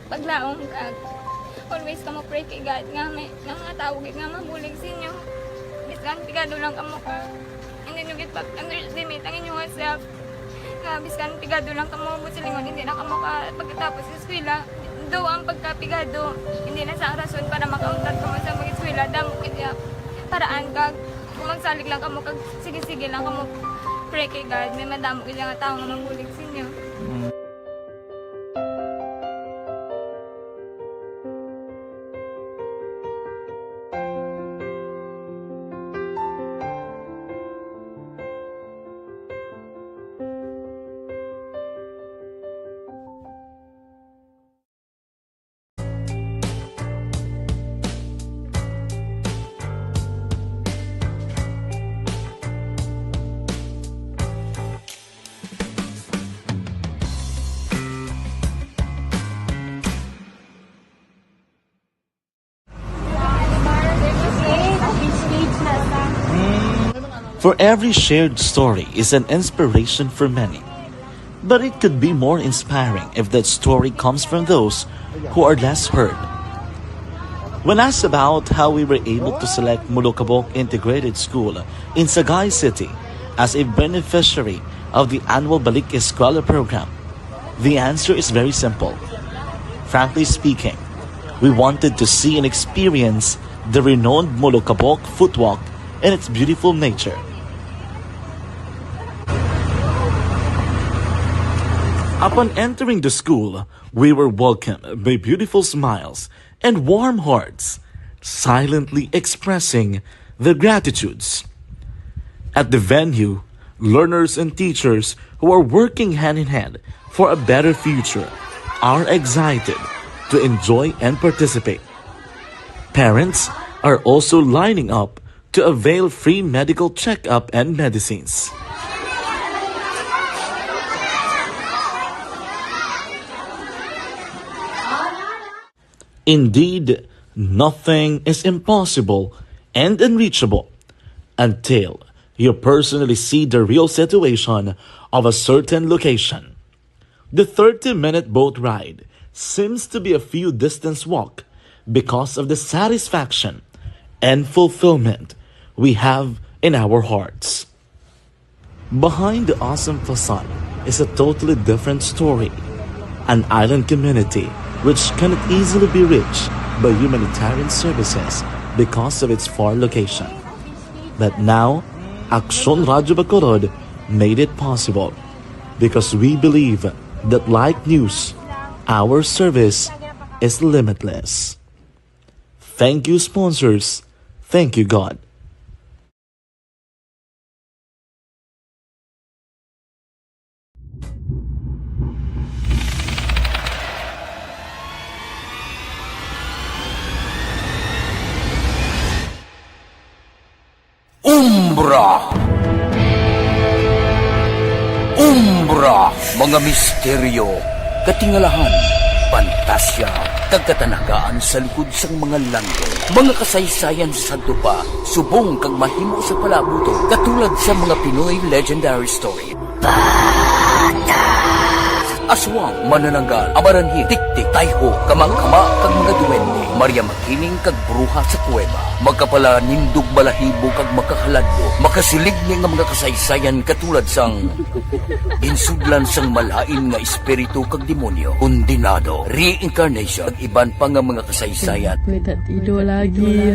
paglaong kag always ka mo pray kay God nga may mga tawag nga mabulig sa inyo biskan pigado lang ka mo ka hindi nyo get back underestimate ang inyong self nga biskan pigado lang ka mo busilingon hindi na ka mo ka pagkatapos sa eskwela do ang pagkapigado hindi na sa rason para makauntat ka mo sa mga eskwela damo kaya paraan kag kung magsalig lang ka mo kag sige lang ka mo pray kay God may madamo kaya nga tao nga mabulig sa inyo. For every shared story is an inspiration for many. But it could be more inspiring if that story comes from those who are less heard. When asked about how we were able to select Mulukabok Integrated School in Sagay City as a beneficiary of the annual Balik Eskwela program, the answer is very simple. Frankly speaking, we wanted to see and experience the renowned Mulukabok footwalk in its beautiful nature. Upon entering the school, we were welcomed by beautiful smiles and warm hearts, silently expressing their gratitudes. At the venue, learners and teachers who are working hand in hand for a better future are excited to enjoy and participate. Parents are also lining up to avail free medical checkup and medicines. Indeed, nothing is impossible and unreachable until you personally see the real situation of a certain location. The 30-minute boat ride seems to be a few distance walk because of the satisfaction and fulfillment we have in our hearts. Behind the awesome facade is a totally different story. An island community which cannot easily be reached by humanitarian services because of its far location. But now, Aksyon Radyo Bacolod made it possible because we believe that like news, our service is limitless. Thank you, sponsors. Thank you, God. Umbra, mga misteryo, katingalahan, pantasya, kagkatanagaan sa likod sang mga lando, mga kasaysayan sa santupa, subong kag mahimo sa palabuto, katulad sa mga Pinoy legendary story. aswang, manananggal, amaranhi, tiktik, tayho, kamang-kama, kag mga duwende, Maria Makining kag bruha sa kuweba, magkapala nindog balahibo kag makahaladlo, makasilig niya nga mga kasaysayan katulad sang ginsudlan sang malain nga espiritu kag demonyo, kondinado, reincarnation, kag iban pa nga mga kasaysayan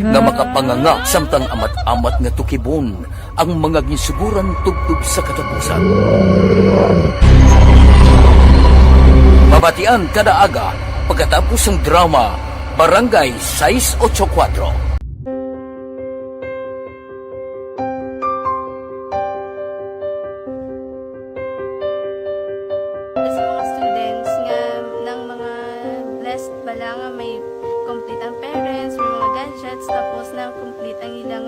nga makapanganga samtang amat-amat nga tukibon ang mga ginsuguran tugtog sa katapusan. Mabatian kada aga pagkatapos ng drama Barangay 684. Sa mga students nga ng mga blessed bala nga may complete ang parents, may mga gadgets, tapos na complete ang ilang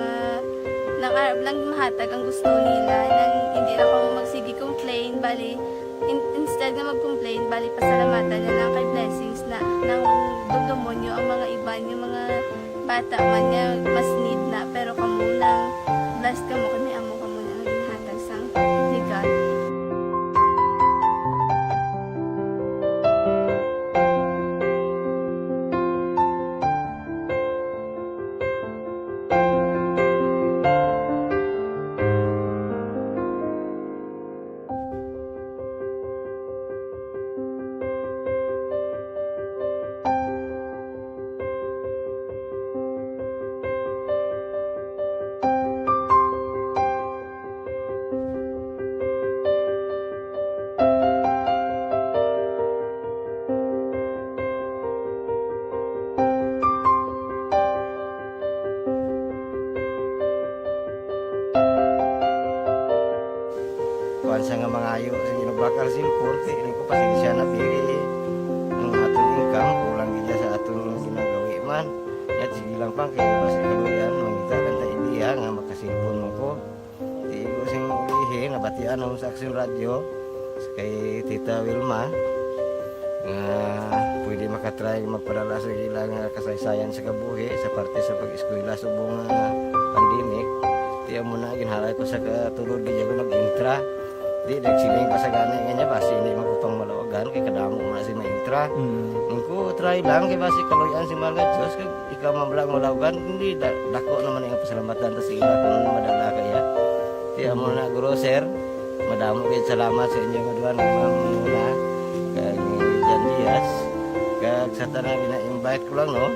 lang mahatag ang gusto nila nang hindi na ako magsige complain bali instead nga mag-complain bali pasalamatan na lang kay blessings na nang dudumonyo ang mga iba yung mga bata man nga mas need na pero kamo lang blessed kamo kami amo kamo na ang ginhatag sang ni God. Sa nga mga ayo sa ginubakal silpon kay ini ko pasensya na biri ang atong income kulang gid sa atong ginagawi man yat sige lang pang kay basta kaluyan mangita kan ta idea nga makasilpon mo ko di ko sing ihi nabatian ang sa Aksyon Radio kay Tita Wilma nga pwede makatry magpadala sa ilang kasaysayan sa kabuhi sa parte sa pag-eskwela subong pandemic di mo na ginhalay ko sa katulod gid ko nag-intra. Di nagsiling pa sa gana niya basi ini magupang malawagan kay kadamo man si maintra. Ningko try lang kay basi kaloyan si Marga Diyos kay ikaw mablang malawagan hindi dako naman ang pasalamatan ta sa ila kung madala kaya. Di amo na guro sir. Madamo kay salamat sa inyo duan Ma'am Muna kag Jan Diaz kag sa tanan gina-invite ko lang no.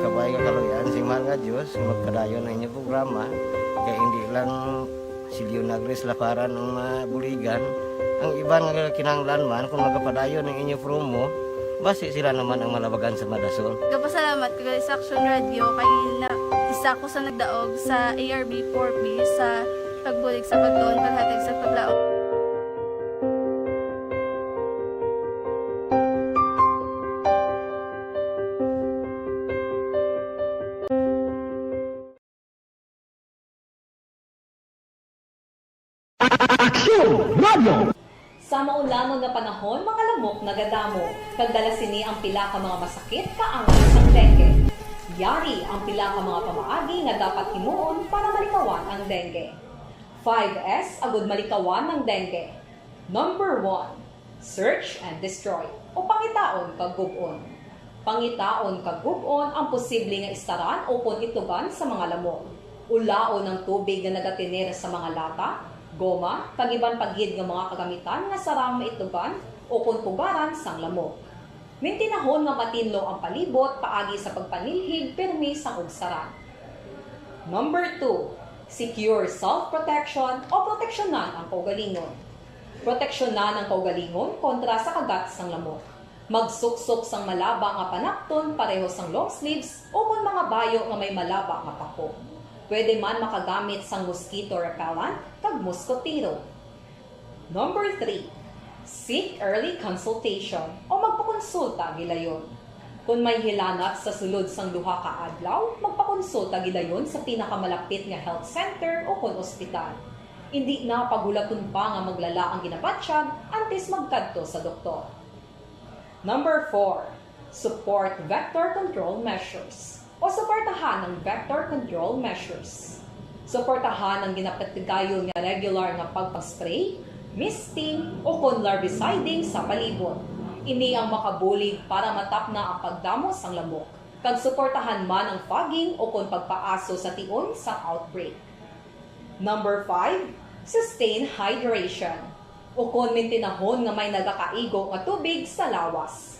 Kabay ka kaloyan si Marga Diyos magpadayon na inyo programa kay hindi lang Silyo Nagres laparan ng buligan. Ang iba nga kinanglan man kung magapadayon ng inyo promo, basi sila naman ang malabagan sa Madasol. Kapasalamat ko sa Aksyon Radio kay na isa ko sa nagdaog sa ARB 4B sa pagbulig sa pagtuon paghatag sa paglaom. Sa maulamang nga panahon, mga lamok nagadamo, kagdala sini ang pila ka mga masakit kaangan sang dengue. Yari ang pila ka mga pamaagi nga dapat himuon para malikawan ang dengue. 5S agud malikawan ng dengue. Number 1, search and destroy o pangitaon kag gub-on. Pangitaon kag gub-on ang posible nga istaran o pon itugan sa mga lamok. Ulaon ng tubig nga nagatinir sa mga lata, goma, kagiban pagid nga mga kagamitan nga sarang maitugan o kuntugaran sang lamok. Mintinahon nga matinlo ang palibot paagi sa pagpanilhig permi sang ugsaran. Number 2, secure self-protection o proteksyonan ang kaugalingon. Proteksyonan ang kaugalingon kontra sa kagat sang lamok. Magsuksok sang malaba nga panakton pareho sang long sleeves o kung mga bayo nga may malaba nga pako. Pwede man makagamit sang mosquito repellent kag mosquitero. Number 3, seek early consultation o magpakonsulta gilayon. Kung may hilanat sa sulod sang duha ka adlaw, magpakonsulta gidayon sa pinakamalapit nga health center o kun ospital. Hindi na pagulaton pa nga maglala ang ginabatsyag antes magkadto sa doktor. Number 4, support vector control measures o suportahan ng vector control measures. Suportahan ang ginapatigayon nga regular nga pagpaspray, misting o kon larviciding sa palibot. Ini ang makabulig para matap na ang pagdamos sang lamok. Kag suportahan man ang fogging o kon pagpaaso sa tion sa outbreak. Number 5, sustain hydration. O kon mintinahon nga may nagakaigo nga tubig sa lawas.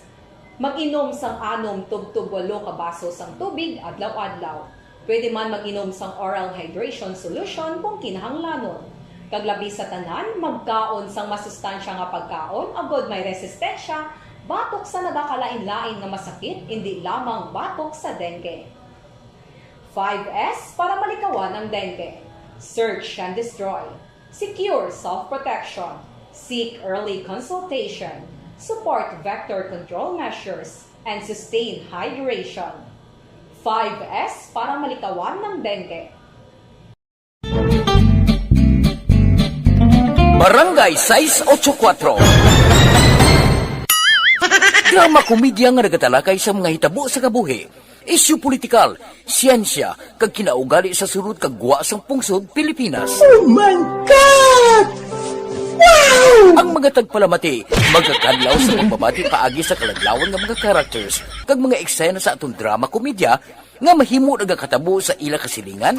Mag-inom sang 6 tub 8 ka baso sang tubig adlaw-adlaw. Pwede man mag-inom sang oral hydration solution kung kinahanglanon. Kaglabi sa tanan, magkaon sang masustansya nga pagkaon, agod may resistensya, batok sa nagakalain-lain nga masakit, hindi lamang batok sa dengue. 5S para malikawan ang dengue. Search and destroy. Secure self-protection. Seek early consultation. Support vector control measures. And sustain hydration. 5S para malikawan ng dengue. Barangay 684. Drama komedya nga nagatalakay sa mga hitabo sa kabuhi, isyu politikal, siyensya, kag kinaugali sa surut kag guwa sang pungsod Pilipinas. Oh my God! Wow! Ang mga tagpalamati, magkakadlaw sa pagbabati paagi sa kaladlawan ng mga characters kag mga eksena sa atong drama komedya nga mahimo nagakatabo sa ila kasilingan.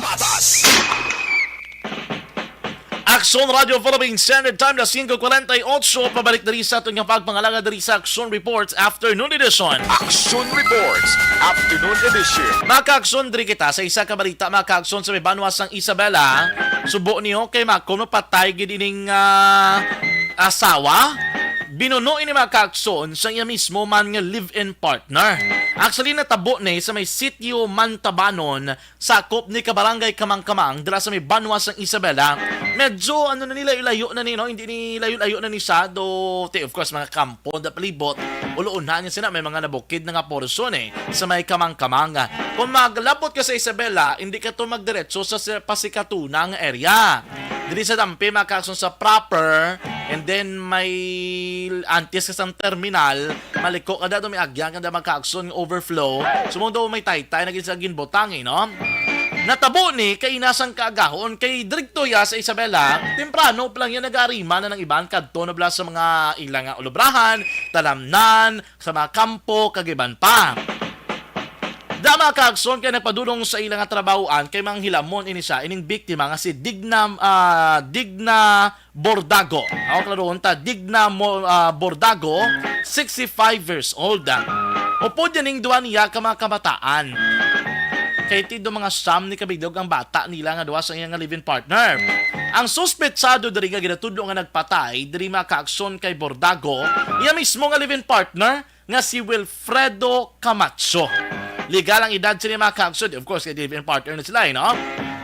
Aksyon Radio Philippines Standard Time na 5:48, pabalik na rin sa itong pagpangalaga na rin sa Aksyon Reports Afternoon Edition. Aksyon Reports Afternoon Edition. Maka-aksyon diri kita sa isa ka balita, maka-aksyon sa may banwas ng Isabela. Subo niyo kay Makom patay gidining asawa. Binuno ini maka-aksyon sa iya mismo man nga live-in partner. Actually natabo ni sa may sitio Mantabanon, sakop ni Kabarangay Kamangkamang dira sa may banwas ng Isabela. Medyo ano na nila ilayo na ni no, hindi ni layo-layo na ni sa do of course mga kampo da palibot. Uloon niya sila may mga nabukid na nga porson sa may Kamangkamang. Kung maglabot ka sa Isabela, hindi ka to magdiretso sa pasikatunang area. Dili sa dampi maka-aksyon sa proper, and then may antes kasang terminal, maliko kada do may agyan kada maka-aksyon overflow. Sumundo may taytay naging sa ginbotang no. Natabo ni kay inasang kaagahon kay Dirigtoya sa Isabela, temprano pa lang yan nag-arima na ng iban kadto na bla sa mga ilang ulubrahan, talamnan, sa mga kampo, kagiban pa. Dama kaagson kay nagpadulong sa ilang trabahoan kay mga hilamon ini siya ining biktima nga si Digna Bordago. Ako klaroon ta Digna Bordago, 65 years old. Upod yaning duwa niya ka mga kabataan. Kay tido mga sam ni kabidog ang bata nila nga duwa sa iyang live-in partner. Ang suspetsado diri nga ginatudlo nga nagpatay diri makaakson kay Bordago, iya mismo nga live-in partner nga si Wilfredo Camacho. Legal ang edad sila mga kaksod. Of course, kay live-in partner na sila, no?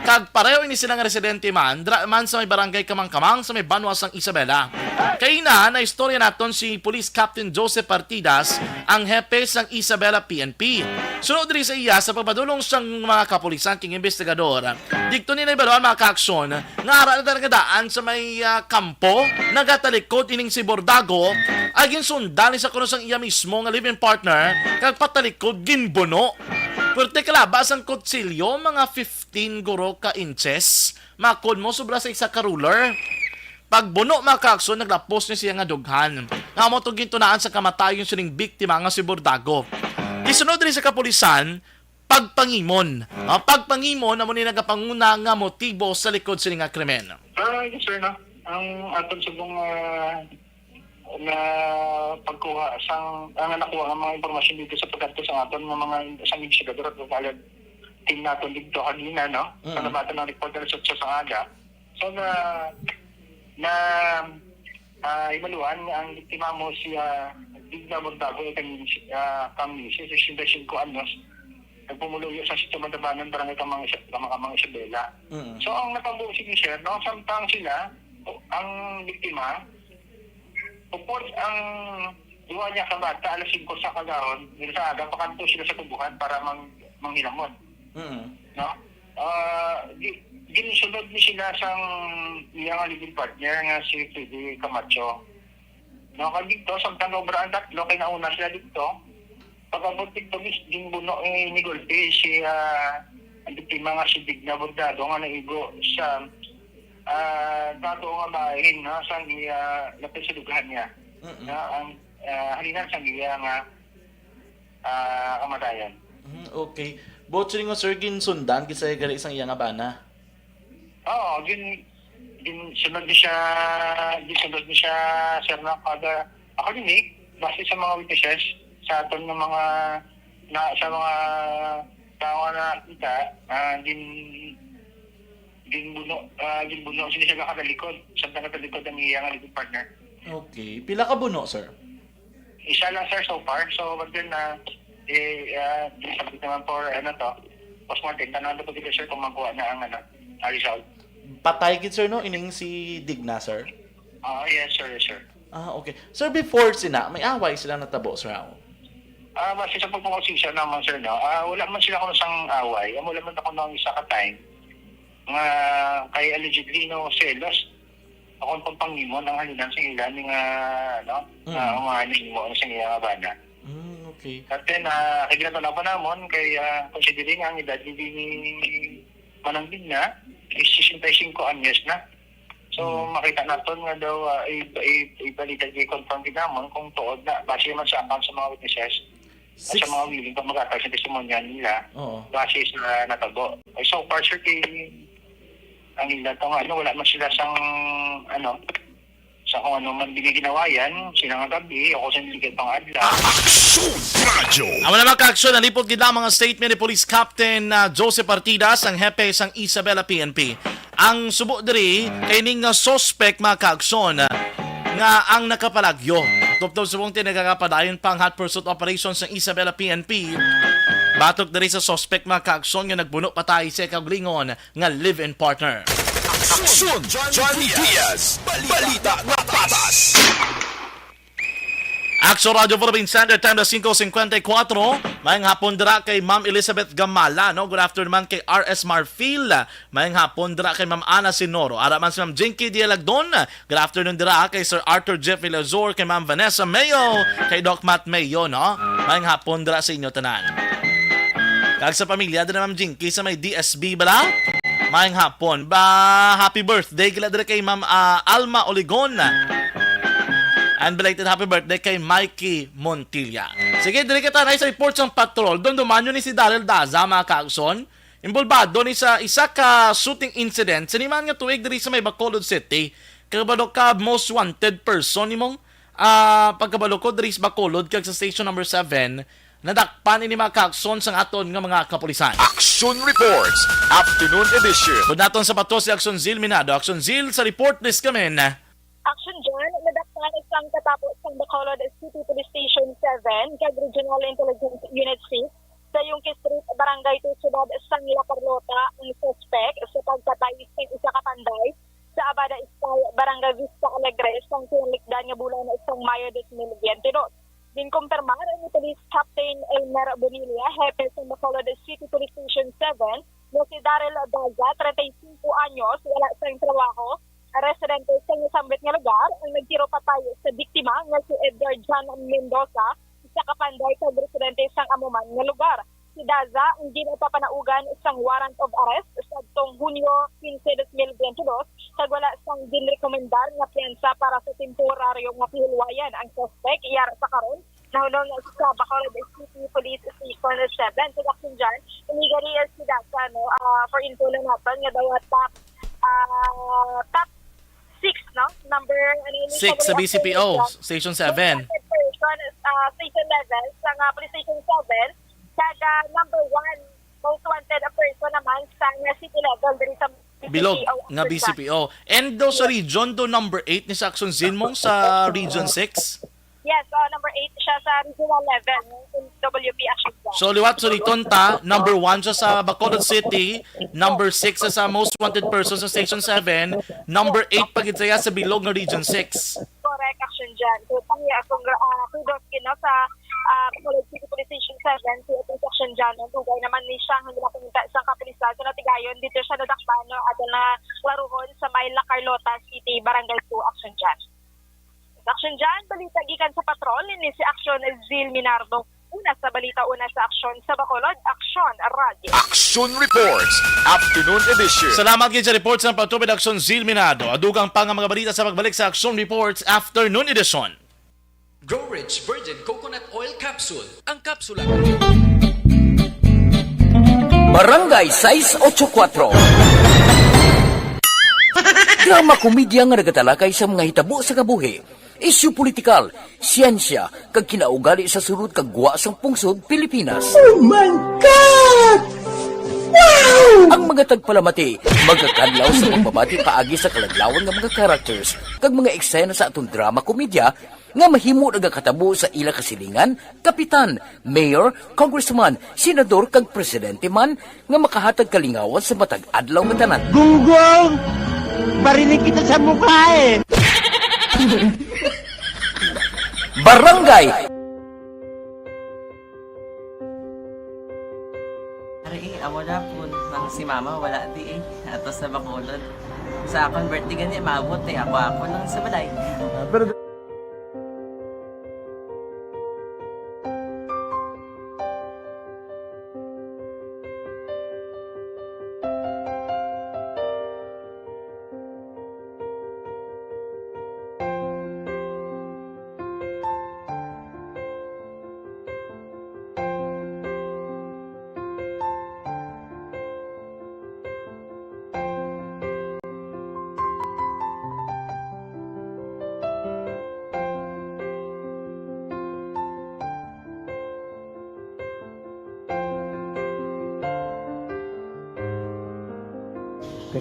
Kag pareho ini silang residente man sa may barangay Kamangkamang sa may banwas ng Isabela. Kay na istorya naton si Police Captain Joseph Partidas, ang hepe sang Isabela PNP. Sunod rin sa iya sa pagpadulong sang mga kapulisan king investigador. Dikto nila ibaluan mga kaaksyon nga ara na talagadaan sa may kampo, nagatalikod ining si Bordago, aging sundan sa kuno sang iya mismo nga live-in partner, kag patalikod ginbono. Pwerte kalabas ang kutsilyo, mga 15 guro ka inches. Makod mo, sobra sa isa ka ruler. Pagbuno mga kakson, naglapos niya siya nga dughan. Nga mo itong gintunaan sa kamatayon sining biktima nga si Bordago. Isunod rin sa kapulisan, pagpangimon. Pagpangimon na mo ni nagapanguna nga motibo sa likod sining nga krimen. Yes sir, no? Ang atong subong na pagkuha ang nakuha ang mga impormasyon dito sa pagkanto sa aton ng mga isang investigador at valid team natin dito kanina, no? Panabatan ng report na sa aga. So imaluan ang biktima mo si Digna Bordago kami si 65 anos nagpumuluyo sa sitio Mantabanon barangay Kamang Isabela. So ang napabuo si sir, no, samtang sila ang biktima upod ang duwa niya ka bata alas 5 sa kagahon, nila sa aga pakanto sila sa tubuhan para manghilamon. No? Ginsunod ni sila sang iyang living partner nga si Freddy Camacho. No, kag dito samtang obraan tatlo kay nauna sila dito. Pagabot dito ginbuno ni Golpe si ang biktima nga si Digna Bordago nga naigo sa dato nga bahin na sang lapit sa lugahan niya. Na ang halinan sang iya nga kamatayan. Okay. Botso nga sir ginsundan kisay gali isang iya nga bana. Oo, sunod ni siya sir na kada ako din base sa mga witnesses sa aton ng mga sa mga tao na kita ginbuno sila siya katalikod sa katalikod ang iyang likod partner. Okay. Pila ka buno sir? Isa lang sir so far. So but then sabit naman for postmortem tanong ko dito sir kung makuha na ang result. Patay gid sir no ining si Digna sir? Yes sir, yes sir. Okay. Sir, before sila, may away sila natabo sir ako? Basta sa pagpapakonsisya naman sir no, wala man sila kung sang away. Wala man ako ng isa ka time nga kay allegedly no selos akong pagpangimo ng halinan sa ilan nga umahanin mo sa iya bana. Okay. At then kailangan pa namon kay considering ang edad hindi ni mananggid na is 65 anyos na. So makita naton nga daw ibalita i-confirm din namon kung tuod na base man sa account sa mga witnesses at sa mga willing pa mag-attach sa testimonya nila base sa natabo. So far sir ang ila to nga wala man sila sang sa kung ano man biniginawayan sila nga gabi ako sa niligid pang adlaw. Amo naman ka-aksyon, nalipot gid ang mga statement ni Police Captain Joseph Partidas, ang hepe sang Isabela PNP. Ang subo diri kay ning suspect mga ka-aksyon nga ang nakapalagyo. Tuptob subong tinagakapadayon pang hot pursuit operations ng Isabela PNP. Batok diri sa suspect mga ka-aksyon nga nagbuno patay sa kaugalingon nga live-in partner. Aksyon Johnny Diaz, balita nga patas. Action Radio Philippine Standard Time na 5:54. Mayang hapon dira kay Ma'am Elizabeth Gamala, no? Good afternoon kay RS Marfil. Mayang hapon dira kay Ma'am Ana Sinoro. Ara man si Ma'am Jinky Dialagdon. Good afternoon dira kay Sir Arthur Jeff Vilazor, kay Ma'am Vanessa Mayo, kay Doc Matt Mayo, no? Mayang hapon dira sa inyo tanan. Kag sa pamilya din Ma'am Jinky sa may DSB bala. Mayang hapon. Happy birthday kila dira kay Ma'am Alma Oligon. And belated happy birthday kay Mikey Montilla. Sige, dili kita na sa reports ng patrol. Doon dumanyo ni si Daryl Daza, mga kaagson. Involvado ni sa isa ka shooting incident. Siniman nga tuig diri sa may Bacolod City. Kabalo ka most wanted person ni mong pagkabalo ko diri sa Bacolod kag sa station number 7. Nadakpan ini mga kaagson sang aton nga mga kapulisan. Action Reports, Afternoon Edition. Kung naton sa pato si Action Zil Minado. Action Zil, sa report list kami na Action dyan, nadakpan isang katapos ng Bacolod City Police Station 7 kag Regional Intelligence Unit 6 sa yung Street, Barangay Tutsubad, San La Carlota ang suspect sa pagkatay ng isa ka panday sa Abada Istay, Barangay Vista Alegre, isang tinlikdan nga bulan na isang Mayo 2022. Din kumpirmar ni Police Captain Elmer Bonilla, hepe sa Bacolod City Police Station 7, na si Daryl Daza, 35 anyos, wala sa trabaho, residente sa nasambit nga lugar ang nagtiro patay sa biktima nga si Edgar John Mendoza sa kapanday sa residente sang amuman nga lugar. Si Daza ang ginapapanaugan isang warrant of arrest sa tong Hunyo 15, 2022 kag wala sang ginrekomendar nga piyansa para sa temporaryo nga pihulwayan ang suspect iyara sa karon nahulong sa Bacolod City Police Station 7 sa Action dyan. Inigari si Daza for info na natin nga daw top 6, no? Number 6 sa BCPO, Station 7. Station level, sa Police Station 7. Kada number 1, most wanted a person naman sa city level diri sa BCPO. Bilog nga BCPO. And do sa region, do number 8 ni sa Action Zinmong sa Region 6? Yes, number 8 siya sa regional level in WP Action Plan. So liwat so riton ta, number 1 siya sa Bacolod City, number 6 siya sa most wanted person sa Station 7, number 8 pagit siya sa bilog nga Region 6. Correct, Action dyan. So tangi akong kudos kina sa Bacolod City Police Station 7 si itong Action dyan. Dugay naman ni siya ang napunta sa kapulisan. So natigayon, dito siya nadakpan at na laruhon sa may La Carlota City, Barangay 2, Action dyan. Action dyan, balita gikan sa patrol ni si Action Zil Minardo. una sa balita, una sa aksyon sa Bacolod, Aksyon Radio. Action Reports, Afternoon Edition. Salamat gid sa reports ng Pagtubid Aksyon Zilminado. Adugang pa nga mga balita sa pagbalik sa Action Reports Afternoon Edition. Grow Rich Virgin Coconut Oil Capsule. Ang kapsula Barangay 684. Drama komedya nga nagatalakay sa mga hitabo sa kabuhi, isyu politikal, siyensya, kag kinaugali sa sulod kag guwa sang pungsod Pilipinas. Oh my God! Wow! Ang mga tagpalamati, magkakadlaw sa pagbabati paagi sa kalaglawan ng mga characters kag mga eksena sa atong drama komedya nga mahimo nagakatabo sa ila kasilingan, kapitan, mayor, congressman, senador kag presidente man nga makahatag kalingawan sa matag adlaw nga tanan. Gunggong! Barinig kita sa mukha eh! Barangay! Ari, amo na po nang si mama wala di ato sa Bacolod. Sa akong birthday gani maabot ako nang sa balay. Pero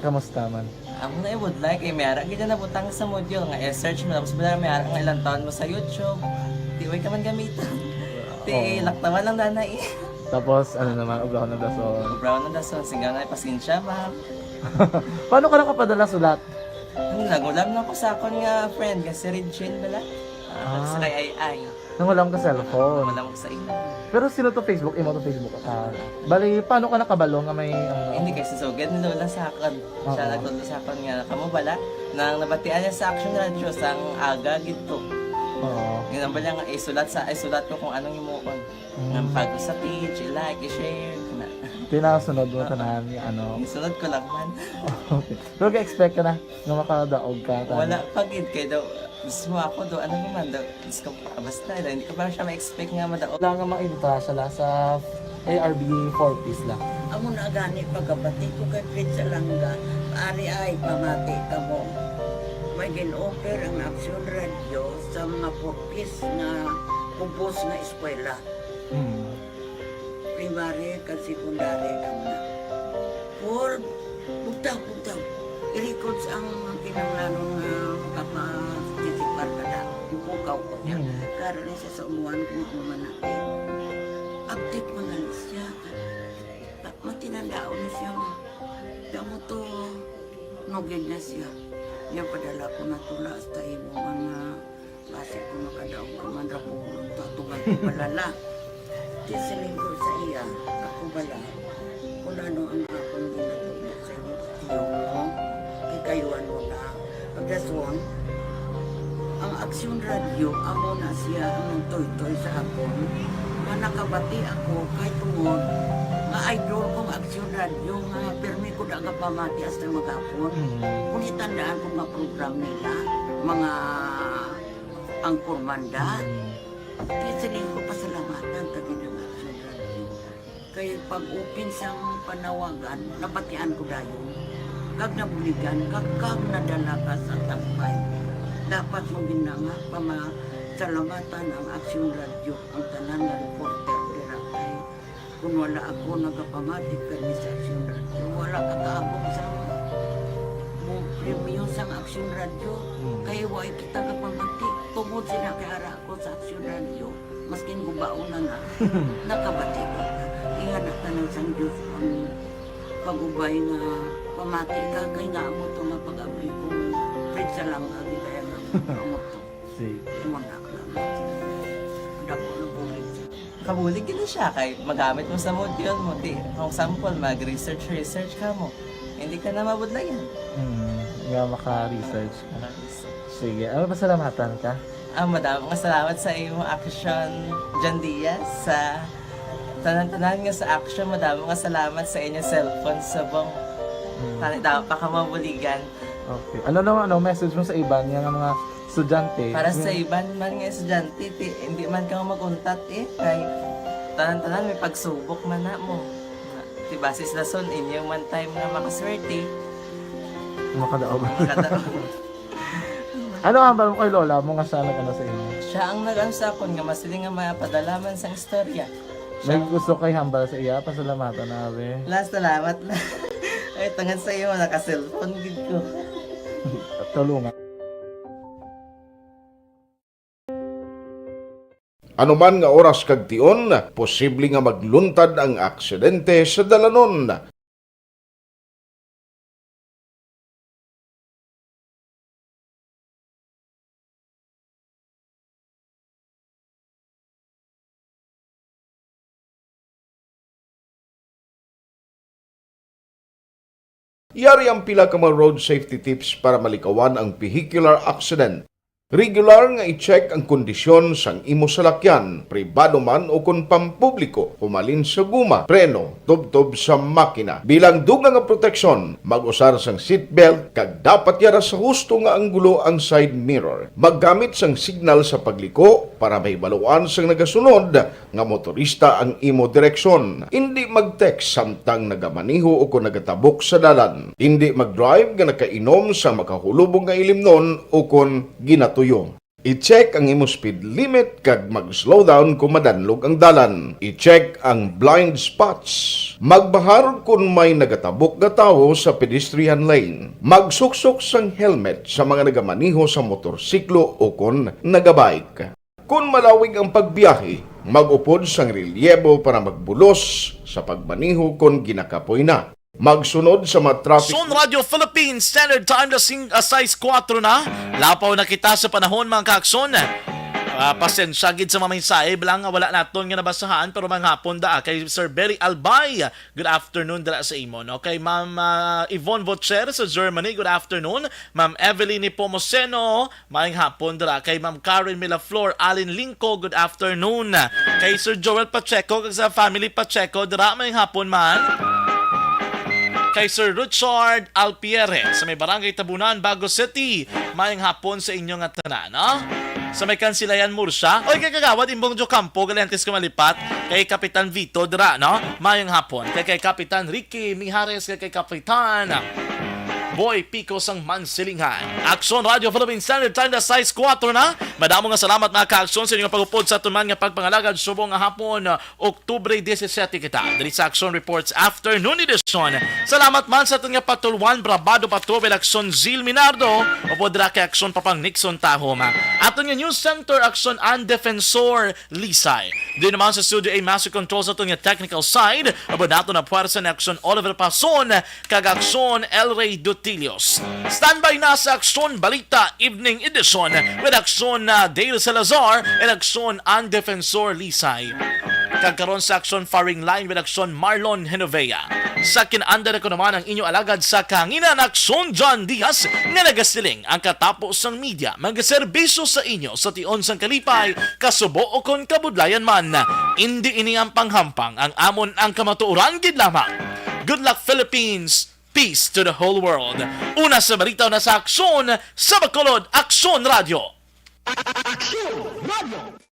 kamusta man? Ako na would like mayara gid na butang sa module nga i-search mo tapos bala mayara nga ilang taon mo sa YouTube. Di way ka man gamitan. Di laktawan lang danay. Tapos ano naman, brown na dason. Brown na dason sigaw na pasensya ma'am. Paano ka nakapadala sulat? Nagulam na ko sa akon nga friend nga si Regine bala. Sa kay ay. Nangulam ka cellphone. Nangulam ko sa ina. Pero sino to Facebook? Imo to Facebook. Bali, paano ka nakabalo nga may... Hindi kasi sugad ni Lola sa akin. Siya nagtulo sa akin nga, kamo bala, nang nabatian niya sa Action Radio sang aga gito. Oo. Yun ang bala nga, isulat ko kung anong imuon. Nang pag sa page, i-like, i-share. Pinasunod mo tanan yung ano? Isunod ko lang man. Okay. Pero ka-expect ka na nga makadaog ka? Wala, pagid kayo daw. Gusto mo ako do, ano naman daw, basta, hindi ko parang siya ma-expect nga madaog. Wala nga ma-intra siya sa ARB 4 piece lang. Amo na gani pagkabati ko kay Fritz Alanga, ari ay pamati ka mo. May gin-offer ang Action Radio sa mga 4 piece na kubos na eskwela. Primary kag secondary kamo. For bugtaw. I-record ang kinanglanon nga kapag kada ipukaw ko niya. Karon siya sa umuan kung manakit. Update mga siya. Matinandaon na siya. Damo to nogin na siya. Yan padala ko na tula sa imo mga klase ko makadaog ka man rapo ko tatugan ko balala. Tisiling ko sa iya. Ako bala. Kung ano ang akong ginatulog sa iyo. Tiyo mo. Kayo ano na. Pagdaswang, ang Action Radio, amo na siya ang toy-toy sa akon. Manakabati ako kay tungod nga idol kong Action Radio nga permi ko na nga pamati hasta magapon. Kung itandaan ko nga program nila, mga angkor manda, kisiling ko pasalamatan kagin ang Action Radio. Kaya pag-open siyang panawagan, nabatian ko dayon. Kag nabuligan, kag nadala ka sa tampay. Dapat mong ginanga, pamasalamatan ang Action Radio, ang tanan na reporter dirakay. Kung wala ako nagapamatik kami sa Action Radio, wala ka kaabong sa premium sa Action Radio. Kaya wala kita kapamatik. Tungod sila kay ara ako sa Action Radio, maskin gubaon na nga, nakabatik ko. Ihanap na ng San Diyos ang pag-ubay nga pamati ka kay nga mo ito nga pag-abay kung pritsa lang agi kaya nga mo ito. Muna ka lang. Dako na bulig. Kabulig na siya kay magamit mo sa module mo. Kung sample, mag-research ka mo. Hindi ka na mabudlayan. Nga maka-research ka. Sige, ano pasalamatan ka? Madam, nga salamat sa iyong action, John Diaz. Sa tanan-tanan nga sa action, madam, nga salamat sa inyong cellphone sa bong. Dapat pa ka mabuligan. Okay. Ano naman, message mo sa iban, yung mga estudyante? Para sa iban man nga estudyante, hindi man ka maguntat kay tanan-tanan may pagsubok man na mo. Ti basis na son, inyo man time nga makaswerte. Makadaog. Ano ang balong kay Lola mo nga sana ka na sa inyo? Siya ang nag-ano sa akon nga masiling nga mapadalaman sa istorya. May gusto kay hambal sa iya, pasalamatan na be. Last salamat na. Ay, tangan sa iyo, naka-cellphone gid ko. Tulungan. Anuman nga oras kag tion, posible nga magluntad ang aksidente sa dalanon. Yari ang pila ka mga road safety tips para malikawan ang vehicular accident. Regular nga i-check ang kondisyon sang imo salakyan, pribado man o kung pampubliko, humalin sa guma, preno, tubtob sa makina. Bilang dugang nga proteksyon, mag-usar sang seatbelt, kag dapat yara sa husto nga anggulo ang side mirror. Maggamit sang signal sa pagliko para mahibaluan sang nagasunod nga motorista ang imo direksyon. Hindi mag-text samtang nagamaniho o kung nagatabok sa dalan. Hindi mag-drive nga nakainom sa makahulubong nga ilimnon o kung ginato. I-check ang imo speed limit kag mag-slow down kung madanlog ang dalan. I-check ang blind spots. Magbahar kung may nagatabok na tao sa pedestrian lane. Magsuksok sang helmet sa mga nagamaniho sa motorsiklo o kung nagabike. Kung malawig ang pagbiyahe, mag-upod sang relyebo para magbulos sa pagmaniho kung ginakapoy na. Magsunod sa mga traffic. Son Radio Philippines Standard Time size 4 na. Lapaw na kita sa panahon mga kaakson. Pasensya gid sa mga mensahe bilang wala naton nga nabasahan pero mga hapon da kay Sir Berry Albay. Good afternoon dala sa imon. Okay, Ma'am Yvonne Vocher sa Germany. Good afternoon. Ma'am Evelyn Pomoseno, maayong hapon dala kay Ma'am Karen Milaflor, Alin Linco. Good afternoon. Kay Sir Joel Pacheco kag sa family Pacheco dala maayong hapon man. Kay Sir Richard Alpierre sa may Barangay Tabunan, Bago City. Mayang hapon sa inyong tanan, no? Sa may Kansilayan Murcia. Oy, kay kagawad Imbong Jo Campo, Galantes Kumalipat. Kay Kapitan Vito Dra, no? Mayang hapon. Kay Kapitan Ricky Mijares, kay Kapitan Boy Pico sang Mansilinghan. Aksyon Radio Philippines Standard Time na size 4 na. Madamo nga salamat mga ka-aksyon sa inyong pagupod sa tuman nga pagpangalagad subong nga hapon Oktubre 17 kita. Diri sa Aksyon Reports Afternoon Edition. Salamat man sa itong nga patulwan Brabado Patobel Aksyon Zil Minardo o podra kay Aksyon Papang Nixon Tahoma. Aton nga News Center Aksyon and Defensor Lisay. Di naman sa Studio A Master Control sa itong nga technical side. Abo nato na puwersa na Aksyon Oliver Pason kag Aksyon El Rey Dutilios. Standby na sa Aksyon Balita Evening Edition with Aksyon Dale Salazar and Aksyon and Defensor Lisay. Kagkaroon sa Aksyon Firing Line with Aksyon Marlon Genovea. Sa kinanda ko naman ang inyo alagad sa kanginan Aksyon John Diaz nga nagasiling ang katapos ng media magaserbisyo sa inyo sa tion sang kalipay kasubo o kon kabudlayan man. Hindi ini ang panghampang ang amon ang kamatuoran gid lamang. Good luck Philippines! Peace to the whole world. Una sa balita na sa Aksyon sa Bacolod, Aksyon Radio. Aksyon Radio!